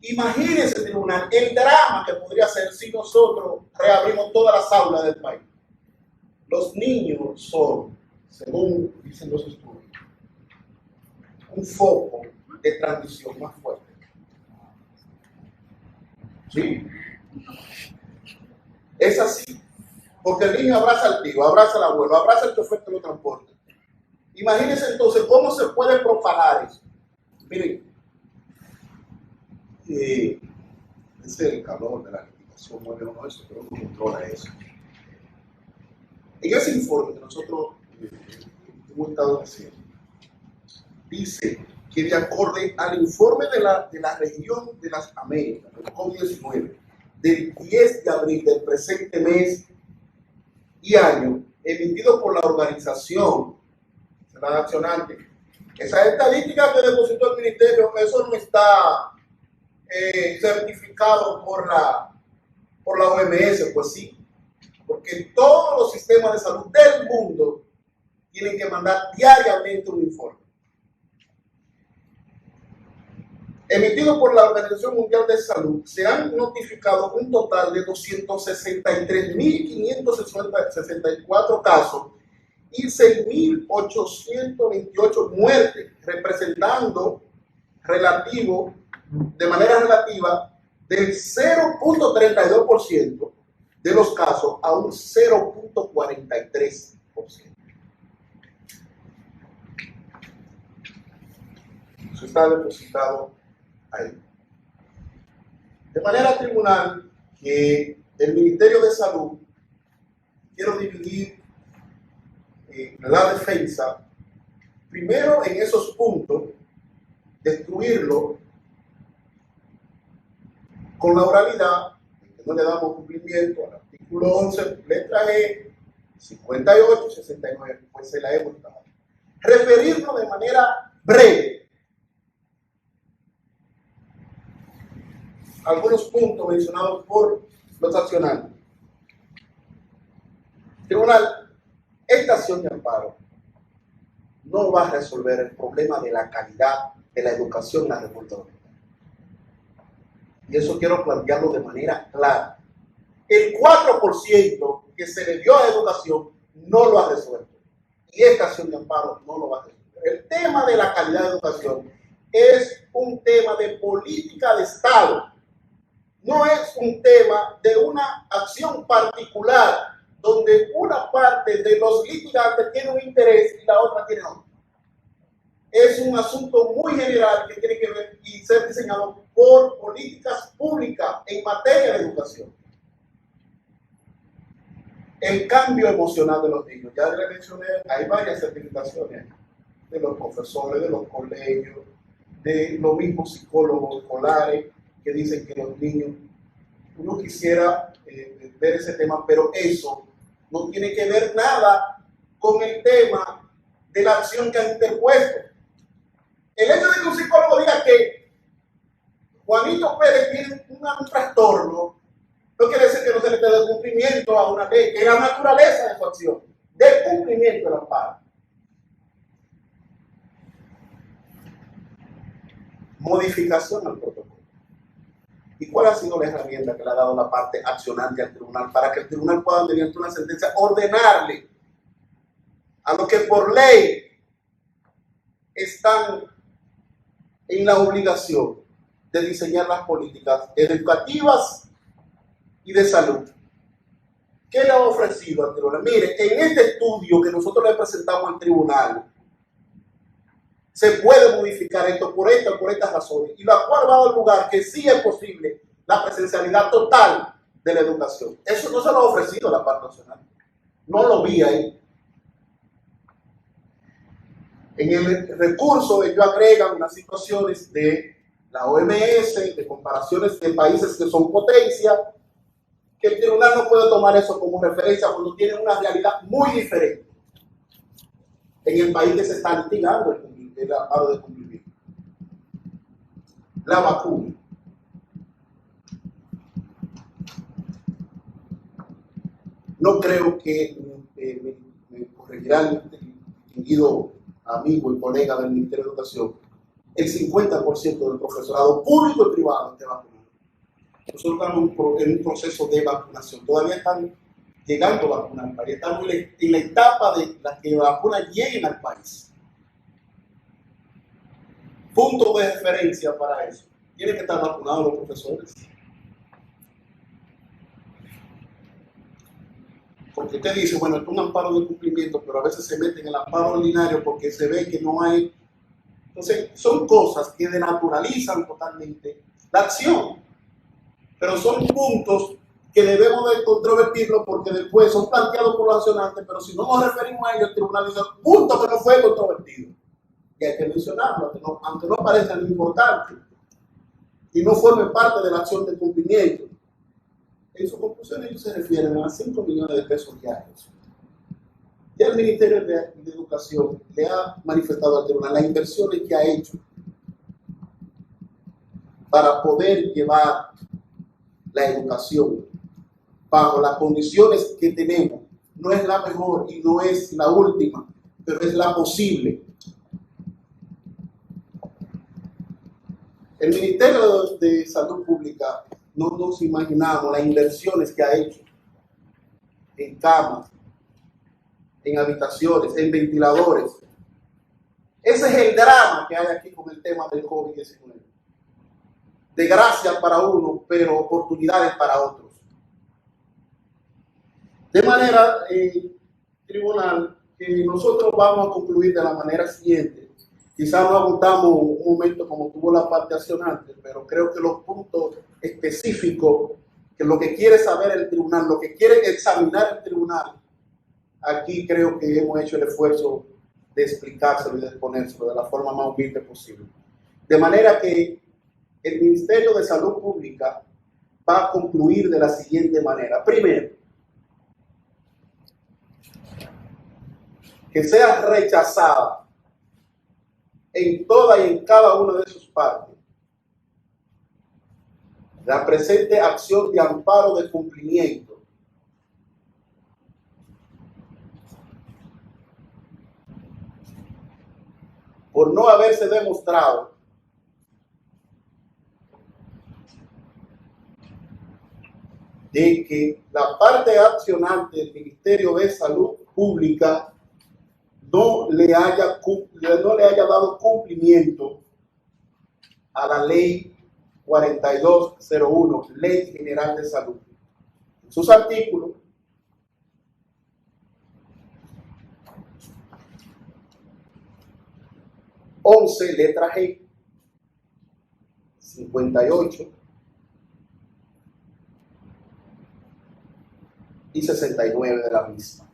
Imagínense, tribunal, el drama que podría ser si nosotros reabrimos todas las aulas del país. Los niños son, según dicen los estudios, un foco de transmisión más fuerte. ¿Sí? Es así. Porque el niño abraza al tío, abraza al abuelo, abraza al chofer que lo transporta. Imagínense entonces cómo se puede propagar eso. Miren, ese es el calor de la legislación, bueno, no eso, pero uno controla eso. En ese informe que nosotros hemos estado haciendo, dice que de acuerdo al informe de la región de las Américas, del COVID-19, del 10 de abril del presente mes y año, emitido por la organización nacional, esa estadística que depositó el ministerio, eso no está certificado por la OMS, pues sí, porque todos los sistemas de salud del mundo tienen que mandar diariamente un informe. Emitido por la Organización Mundial de Salud, se han notificado un total de 263.564 casos y 6.828 muertes, representando relativo, de manera relativa, del 0.32% de los casos a un 0.43%. Eso está depositado ahí. De manera tribunal que el Ministerio de Salud, quiero dividir la defensa, primero en esos puntos, destruirlo con la oralidad, que no le damos cumplimiento al artículo 11, letra E, 58, 69, pues se la hemos dado. Referirnos de manera breve a algunos puntos mencionados por los accionantes. Tribunal, esta acción de amparo no va a resolver el problema de la calidad de la educación en la República Dominicana. Y eso quiero plantearlo de manera clara. El 4% que se le dio a educación no lo ha resuelto. Y esta acción de amparo no lo va a resolver. El tema de la calidad de educación es un tema de política de Estado. No es un tema de una acción particular donde una parte de los litigantes tiene un interés y la otra tiene otro. Es un asunto muy general que tiene que ver y ser diseñado por políticas públicas en materia de educación. El cambio emocional de los niños, ya le mencioné, hay varias certificaciones de los profesores, de los colegios, de los mismos psicólogos escolares que dicen que los niños, uno quisiera ver ese tema, pero eso no tiene que ver nada con el tema de la acción que han interpuesto. El hecho de que un psicólogo diga que Juanito Pérez tiene un trastorno no quiere decir que no se le dé cumplimiento a una ley, que es la naturaleza de su acción, de cumplimiento de la amparo. Modificación al protocolo. ¿Y cuál ha sido la herramienta que le ha dado la parte accionante al tribunal para que el tribunal pueda, mediante una sentencia, ordenarle a los que por ley están en la obligación de diseñar las políticas educativas y de salud? ¿Qué le ha ofrecido al tribunal? Mire, en este estudio que nosotros le presentamos al tribunal, se puede modificar esto por estas razones, y la cual va a dar lugar que sí es posible la presencialidad total de la educación. Eso no se lo ha ofrecido la parte nacional. No lo vi ahí. En el recurso ellos agregan unas situaciones de la OMS, de comparaciones de países que son potencia, que el tribunal no puede tomar eso como referencia cuando tiene una realidad muy diferente en el país que se está litigando el amparo de cumplimiento. La vacuna. No creo que me corregirá el distinguido amigo y colega del Ministerio de Educación, el 50% del profesorado público y privado esté vacunado. Nosotros estamos en un proceso de vacunación. Todavía están llegando vacunas al país. Estamos en la etapa de las que vacunas lleguen al país. Punto de referencia para eso. Tienen que estar vacunados los profesores. Porque usted dice, bueno, es un amparo de cumplimiento, pero a veces se mete en el amparo ordinario porque se ve que no hay. Entonces, son cosas que denaturalizan totalmente la acción. Pero son puntos que debemos de controvertirlo porque después son planteados por los accionantes, pero si no nos referimos a ellos, el tribunal dice, punto que no fue controvertido. Y hay que mencionarlo, aunque no parezca importante y no forme parte de la acción de cumplimiento. En su conclusión ellos se refieren a 5 millones de pesos diarios. Ya el Ministerio de Educación le ha manifestado al tribunal las inversiones que ha hecho para poder llevar la educación bajo las condiciones que tenemos. No es la mejor y no es la última, pero es la posible. El Ministerio de Salud Pública no nos imaginamos las inversiones que ha hecho en camas, en habitaciones, en ventiladores, Ese es el drama que hay aquí con el tema del COVID-19. Desgracia para unos, pero oportunidades para otros. De manera, tribunal, que nosotros vamos a concluir de la manera siguiente. Quizás no agotamos un momento como tuvo la parte accionante, pero creo que los puntos específicos, que lo que quiere saber el tribunal, lo que quiere examinar el tribunal, aquí creo que hemos hecho el esfuerzo de explicárselo y de exponérselo de la forma más humilde posible. De manera que el Ministerio de Salud Pública va a concluir de la siguiente manera. Primero, que sea rechazada en toda y en cada una de sus partes la presente acción de amparo de cumplimiento por no haberse demostrado de que la parte accionante del Ministerio de Salud Pública no le haya dado cumplimiento a la Ley 4201, Ley General de Salud. En sus artículos, letra G, 58 y 69 de la misma.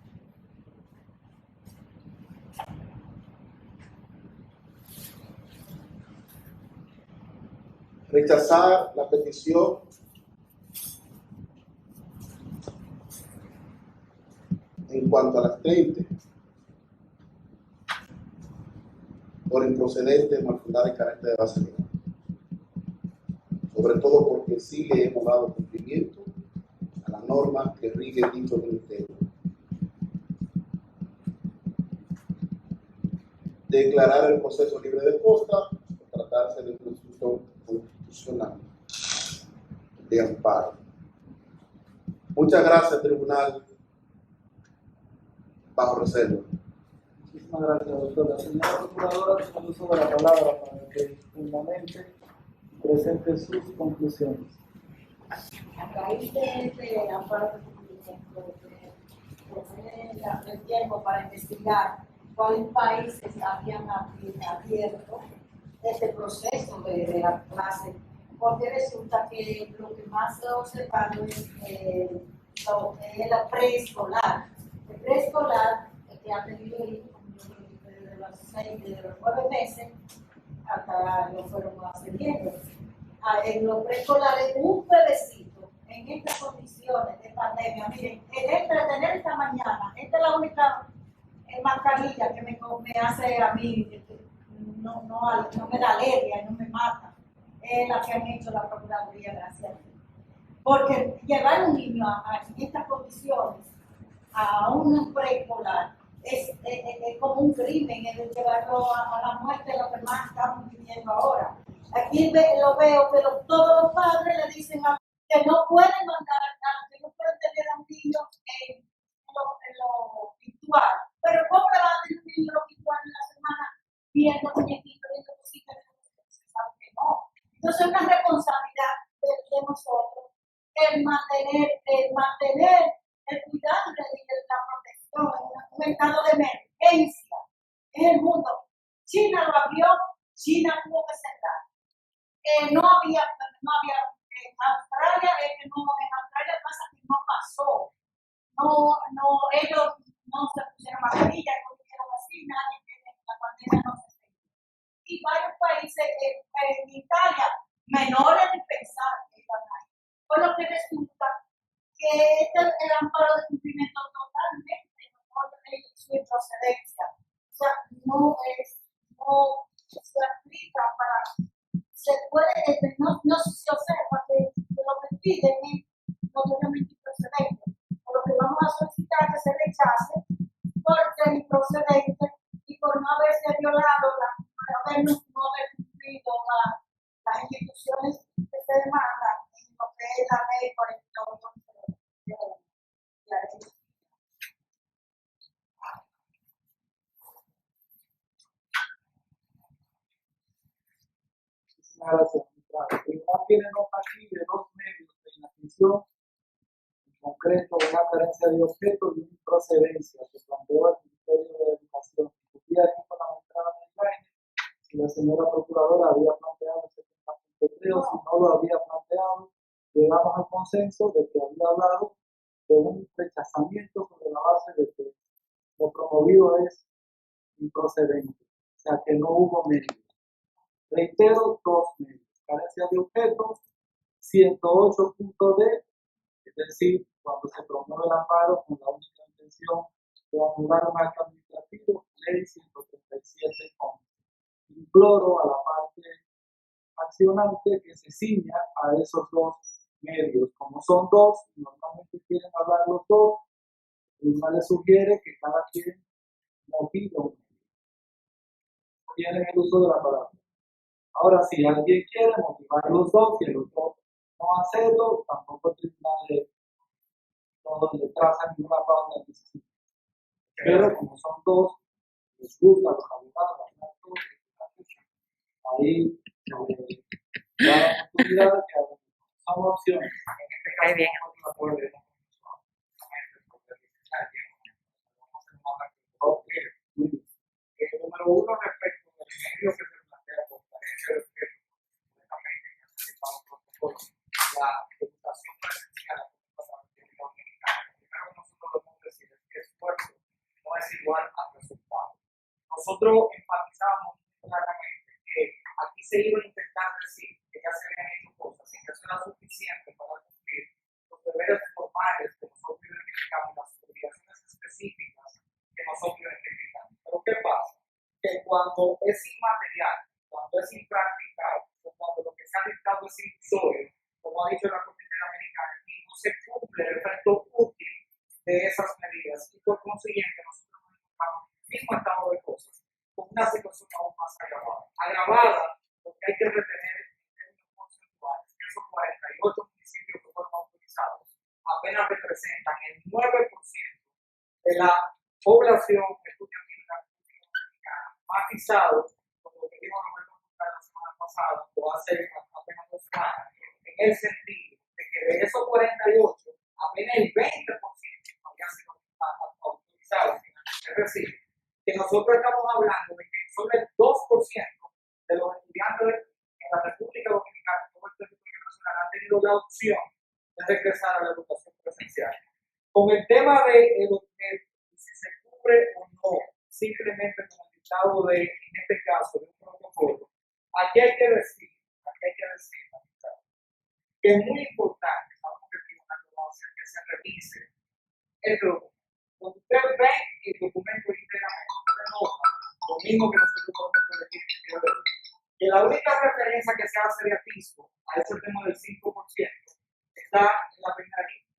Rechazar la petición en cuanto a las 30 por improcedente, malfundada y carente de base legal. Sobre todo porque sí le hemos dado cumplimiento a la norma que rige dicho ministerio. Declarar el proceso libre de costa por tratarse de una institución constitucional de amparo. Muchas gracias, tribunal. Bajo reserva. Muchísimas gracias, doctora. Señora Procuradora, tiene el uso de la palabra para que fundamente presente sus conclusiones. A raíz de este amparo de cumplimiento, el tiempo para investigar cuáles países habían abierto este proceso de la clase, porque resulta que lo que más se ha observado es la preescolar. El preescolar que ha tenido desde los 9 meses hasta lo fueron ascendiendo. En los preescolares, un bebecito en estas condiciones de pandemia, miren, el entretener esta mañana, esta es la única mascarilla que me hace a mí, no me da alergia, no me mata, es la que han hecho la Procuraduría, gracias a Dios. Porque llevar un niño en estas condiciones a un preescolar es como un crimen, es llevarlo a la muerte, lo que más estamos viviendo ahora. Aquí lo veo que todos los padres le dicen que no pueden mandar, que no pueden tener a un niño en lo virtual. Pero ¿cómo le van a tener un niño en lo virtual en la semana viendo muñequitos, viendo cositas? Se sabe que no. Entonces es una responsabilidad de nosotros el mantener el cuidado y la protección en un estado de emergencia en el mundo. China lo abrió, China tuvo que cerrar. No había en Australia, en Australia pasa que no pasó. Ellos no se pusieron mascarilla, no dijeron así, nadie tiene la pandemia no se fue. Y varios países, en Italia, menores de pensar que iban ahí. Por lo que resulta que este es el amparo de cumplimiento totalmente de su procedencia. O sea, no se aplica para, se puede, no se observa que lo que piden es notoriamente improcedente. Por lo que vamos a solicitar que se rechace por ser improcedente y por no haberse violado, no haber cumplido las instituciones que se demandan en lo que es la ley 42 de la ley. Gracias. El tribunal tiene nota aquí de dos medios de inadmisión, en concreto una carencia de objeto y una improcedencia que planteó el Ministerio de Educación. Discutía aquí con la magistrada Medellín si la señora procuradora había planteado ese tema, si no lo había planteado, llegamos al consenso de que había hablado de un rechazamiento sobre la base de que lo promovido es improcedente, o sea que no hubo medios. Reitero, dos medios. Carencia de objeto, 108.d, es decir, cuando se promueve el amparo con la única intención de anular un acto administrativo, ley 137.11. Imploro a la parte accionante que se ciña a esos dos medios. Como son dos, normalmente quieren hablar los dos, el tribunal les sugiere que cada quien motive un medio. Tienen el uso de la palabra. Ahora, si alguien quiere motivar a los dos y el otro no hacerlo, tampoco el tribunal le traza ninguna pauta en ese sentido. Pero como son dos, les gusta los abogados, ahí da la oportunidad de que son opciones. En este caso, bien. No estoy de acuerdo número uno, respecto al medio que se plantea por carencia de objeto, completamente anticipado protocolo, la educación presencial primero nosotros debemos decir es que esfuerzo no es igual a resultado. Nosotros enfatizamos claramente que aquí se iba a intentar decir que ya se habían hecho cosas y que eso era suficiente para cumplir los deberes formales que nosotros identificamos, las obligaciones específicas que nosotros identificamos. Pero ¿qué pasa? Que cuando es inmaterial, cuando es impracticable, cuando lo que se ha dictado es ilusorio, como ha dicho la Corte Interamericana, y no se cumple el efecto útil de esas medidas, y por consiguiente nosotros nos encontramos en el mismo estado de cosas, con una situación aún más agravada. Agravada porque hay que retener en términos porcentuales que esos 48 municipios que fueron autorizados apenas representan el 9% de la población estudiantil matizado, como lo que dijo Roberto la semana pasada, o hace apenas 2 semanas, en el sentido de que de esos 48, apenas el 20% había sido autorizado. Es decir, que nosotros estamos hablando de que solo el 2% de los estudiantes en la República Dominicana, en todo el territorio nacional, han tenido la opción de regresar a la educación presencial. Con el tema de si se cubre o no, simplemente con el dictado de, en este caso, de un protocolo, aquí hay que decir, que es muy importante, sabemos que el tribunal lo va a hacer, que se revise el documento. Cuando usted ve el documento íntegramente, usted nota lo mismo que nosotros podemos corregir en el día de hoy, que la única referencia que se hace de atisbo a ese tema del 5% está en la primera línea,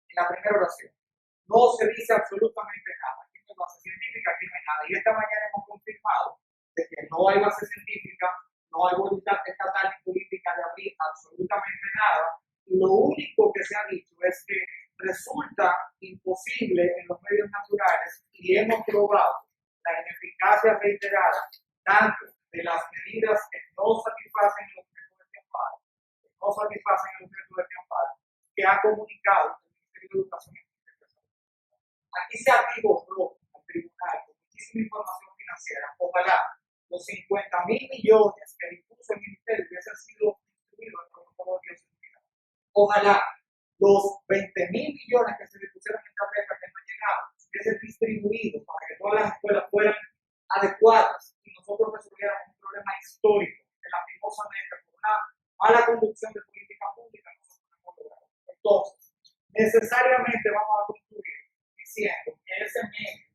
en la primera oración. No se dice absolutamente nada. Aquí no hay base científica, aquí no hay nada. Y esta mañana hemos confirmado de que no hay base científica, no hay voluntad estatal ni política de abrir absolutamente nada. Y lo único que se ha dicho es que resulta imposible en los medios naturales y hemos probado la ineficacia reiterada tanto de las medidas que no satisfacen el objeto de amparo, que ha comunicado el Ministerio de Educación. Aquí se atiborró al tribunal con muchísima información financiera. Ojalá los 50.000 millones que dispuso el Ministerio hubiesen sido distribuidos en el protocolo de bioseguridad. Ojalá los 20.000 millones que se dispusieron en carpeta que no han llegado hubiesen distribuido para que todas las escuelas fueran adecuadas y nosotros resolviéramos un problema histórico que lastimosamente por una mala conducción de política pública nosotros no hemos logrado. Entonces, necesariamente vamos a concluir diciendo que ese medio,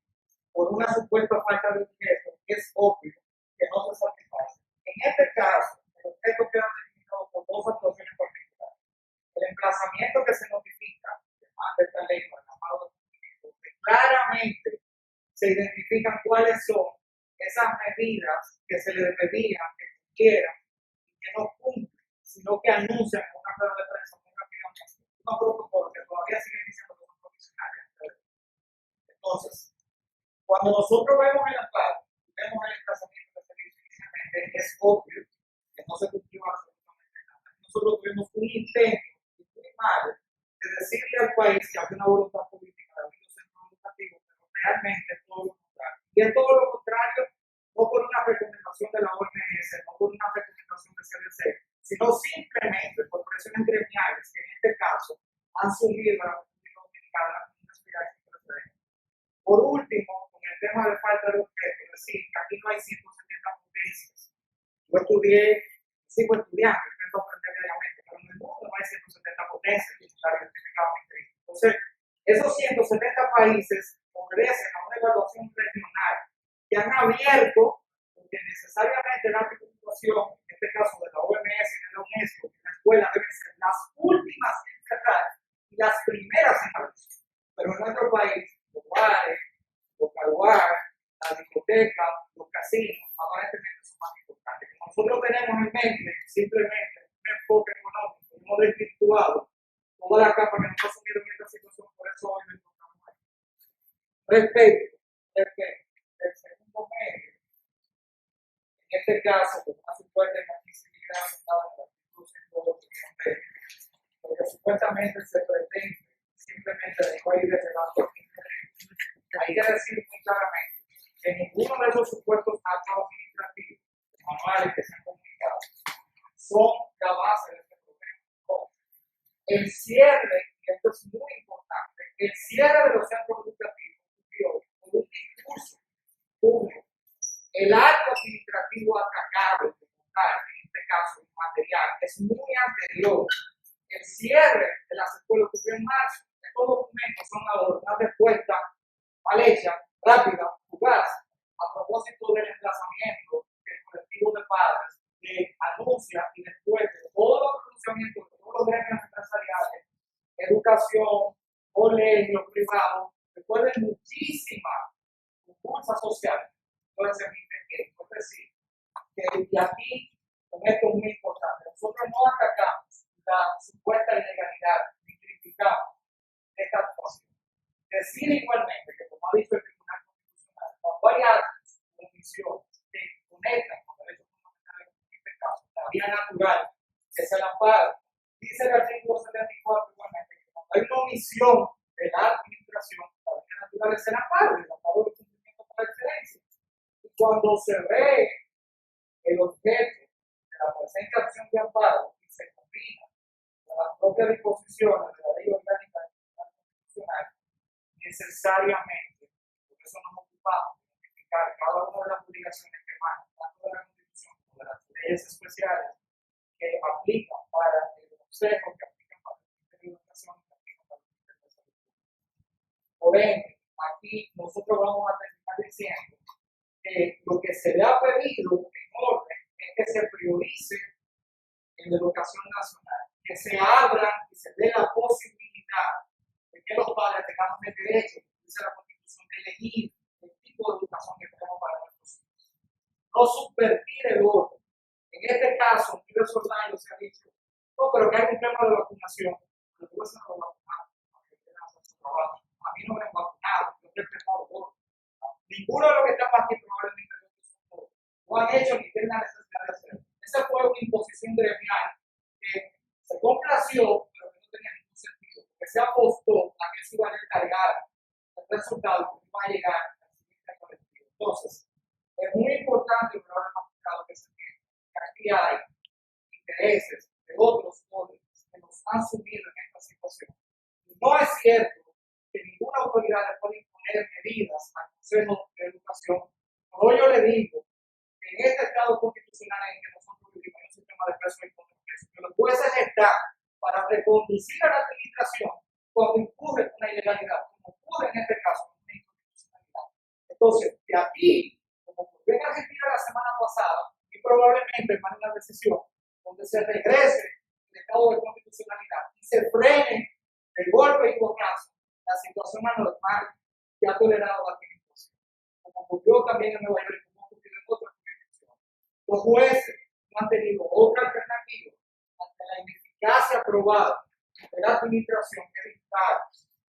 por una supuesta falta de objeto, es obvio que no se satisface. En este caso, el objeto queda delimitado por dos actuaciones particulares. El emplazamiento que se notifica, de esta ley por el amparo de cumplimiento, donde claramente se identifican cuáles son esas medidas que se les pedían que cumplieran y que no cumplen, sino que anuncian en una rueda de prensa muy rápidamente unos protocolos que todavía siguen diciendo que son provisionales. Entonces, cuando nosotros vemos el amparo, vemos el emplazamiento que se dice inicialmente, es obvio que no se cumple hay una voluntad política de abrir los centros educativos, pero realmente es todo lo contrario. Y es todo lo contrario, no por una recomendación de la OMS, no por una recomendación de CDC, sino simplemente por presiones gremiales que en este caso han subido a la República Dominicana una espiral sin precedentes. Por último, con el tema de falta de respeto, es decir, que aquí no hay 170 potencias. Yo estudié, sigo estudiando, intento aprender diariamente, pero en el mundo no hay 170 potencias que está identificado en Cristo. Entonces, esos 170 países obedecen a una evaluación regional que han abierto, porque necesariamente la participación, en este caso de la OMS y de la UNESCO, que la escuela deben ser las últimas en cerrar y las primeras en abrir. Pero en nuestro país, los bares, los caluares, la discoteca, los casinos, aparentemente son más importantes. Como nosotros tenemos en mente simplemente un enfoque económico, un modelo institucionado, toda la capa que nos ha sumido en esta situación, por eso hoy lo encontramos ahí. Respecto, el segundo medio, en este caso, con una supuesta inadmisibilidad basada en el artículo 108, porque supuestamente se pretende simplemente dejar ir de lado. Hay que decir muy claramente que ninguno de esos supuestos actos administrativos, manuales que se han comunicado, son la base de este problema. No. El cierre, y esto es muy importante, el cierre de los centros educativos ocurrió por un discurso público. El acto administrativo atacable, en este caso material, es muy anterior. El cierre de las escuelas ocurrió en marzo. Estos documentos son una respuesta mal hecha, rápida, fugaz, a propósito del emplazamiento del colectivo de padres que anuncia y después de todos los pronunciamientos de todos los gremios empresariales, educación, colegios privados, después de muchísimas impulsas sociales, entonces se emite esto. Es decir, que y aquí, con esto es muy importante, nosotros no atacamos la supuesta ilegalidad ni criticamos esta actuación. Decir igualmente que, como ha dicho el Tribunal Constitucional, cuando hay actos de omisión que conectan con derechos fundamentales, en este caso, la vía natural, que se la ampara, dice el artículo 74 igualmente, que cuando hay una omisión de la administración, la vía natural es el amparo, y el amparo del cumplimiento por excelencia. Y cuando se ve el objeto de la presente acción de amparo y se combina con las propias disposiciones de la ley orgánica constitucional, necesariamente, por eso nos ocupamos de identificar cada una de las obligaciones que emanan tanto de la Constitución como de las leyes especiales que aplican para el Consejo, que aplican para el Ministerio de Educación y que aplican para el Ministerio de Salud. Por ende, aquí nosotros vamos a terminar diciendo que lo que se le ha pedido en orden es que se priorice en la educación nacional, que se abra y se dé la posibilidad de que los padres tengamos el derecho, dice la Constitución, de elegir el tipo de educación que tenemos para nuestros hijos. No subvertir el orden. En este caso, en diversos años se ha dicho, no, pero que hay un tema de vacunación. Pero tú no lo vacunaron, a mí no me han vacunado, yo he preparado todo. Ninguno de los que estamos aquí probablemente no han hecho ni tienen la necesidad de hacerlo. Esa fue una imposición gremial que se complació, pero que no tenía ningún sentido, porque se apostó a que se iba a descargar el resultado que iba a llegar al siguiente colectivo. Entonces, es muy importante que se entienda que aquí hay intereses de otros poderes que nos han sumido en esta situación. No es cierto que ninguna autoridad le puede imponer medidas al Consejo de Educación, pero yo le digo que en este estado constitucional en que nosotros vivimos, en un sistema de presos y contrapesos, que los jueces están para reconducir a la administración cuando incurre una ilegalidad, como ocurre en este caso, una inconstitucionalidad. Entonces, de aquí, como ocurrió en Argentina la semana pasada, y probablemente van a una decisión donde se regrese el estado de constitucionalidad y se frene de golpe y porrazo la situación anormal que ha tolerado la administración. Como ocurrió también en Nueva York, como ocurrió en otras jurisdicciones. Los jueces no han tenido otra alternativa ante la ineficacia probada de la administración que dictar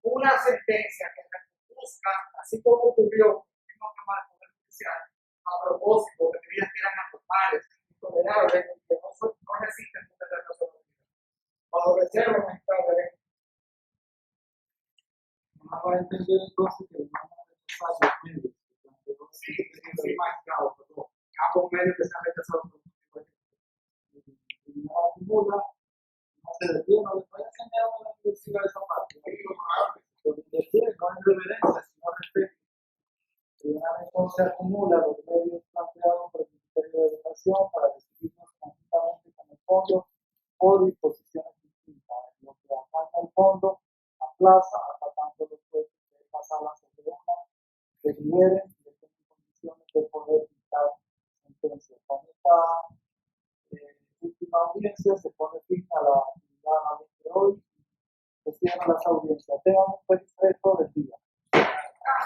una sentencia que reproduzca, así como ocurrió en la Cámara del Poder Judicial, a propósito de medidas que eran anormales, intolerables, que no resisten de la razonabilidad. Bajo reserva, magistrado, más va a entender entonces que no van a rechazar los medios. Sí, magistrado, perdón. Ambos medios que se han rechazado por un motivo de Y no acumula, no se detiene, no le puede enseñar a la universidad esa parte. Porque detiene, no es reverencia, sino respeto. Y una vez entonces acumula los medios planteados por el Ministerio de Educación para decidirnos conjuntamente con el fondo o disposiciones distintas. En lo que ataca el fondo, aplaza, atacando los jueces de esta sala sobre una, que liberen y que estén en condiciones de poder dictar sentencias. Con esta última audiencia se pone fin a la actividad de hoy, se cierran las audiencias. Tengan un feliz resto del día.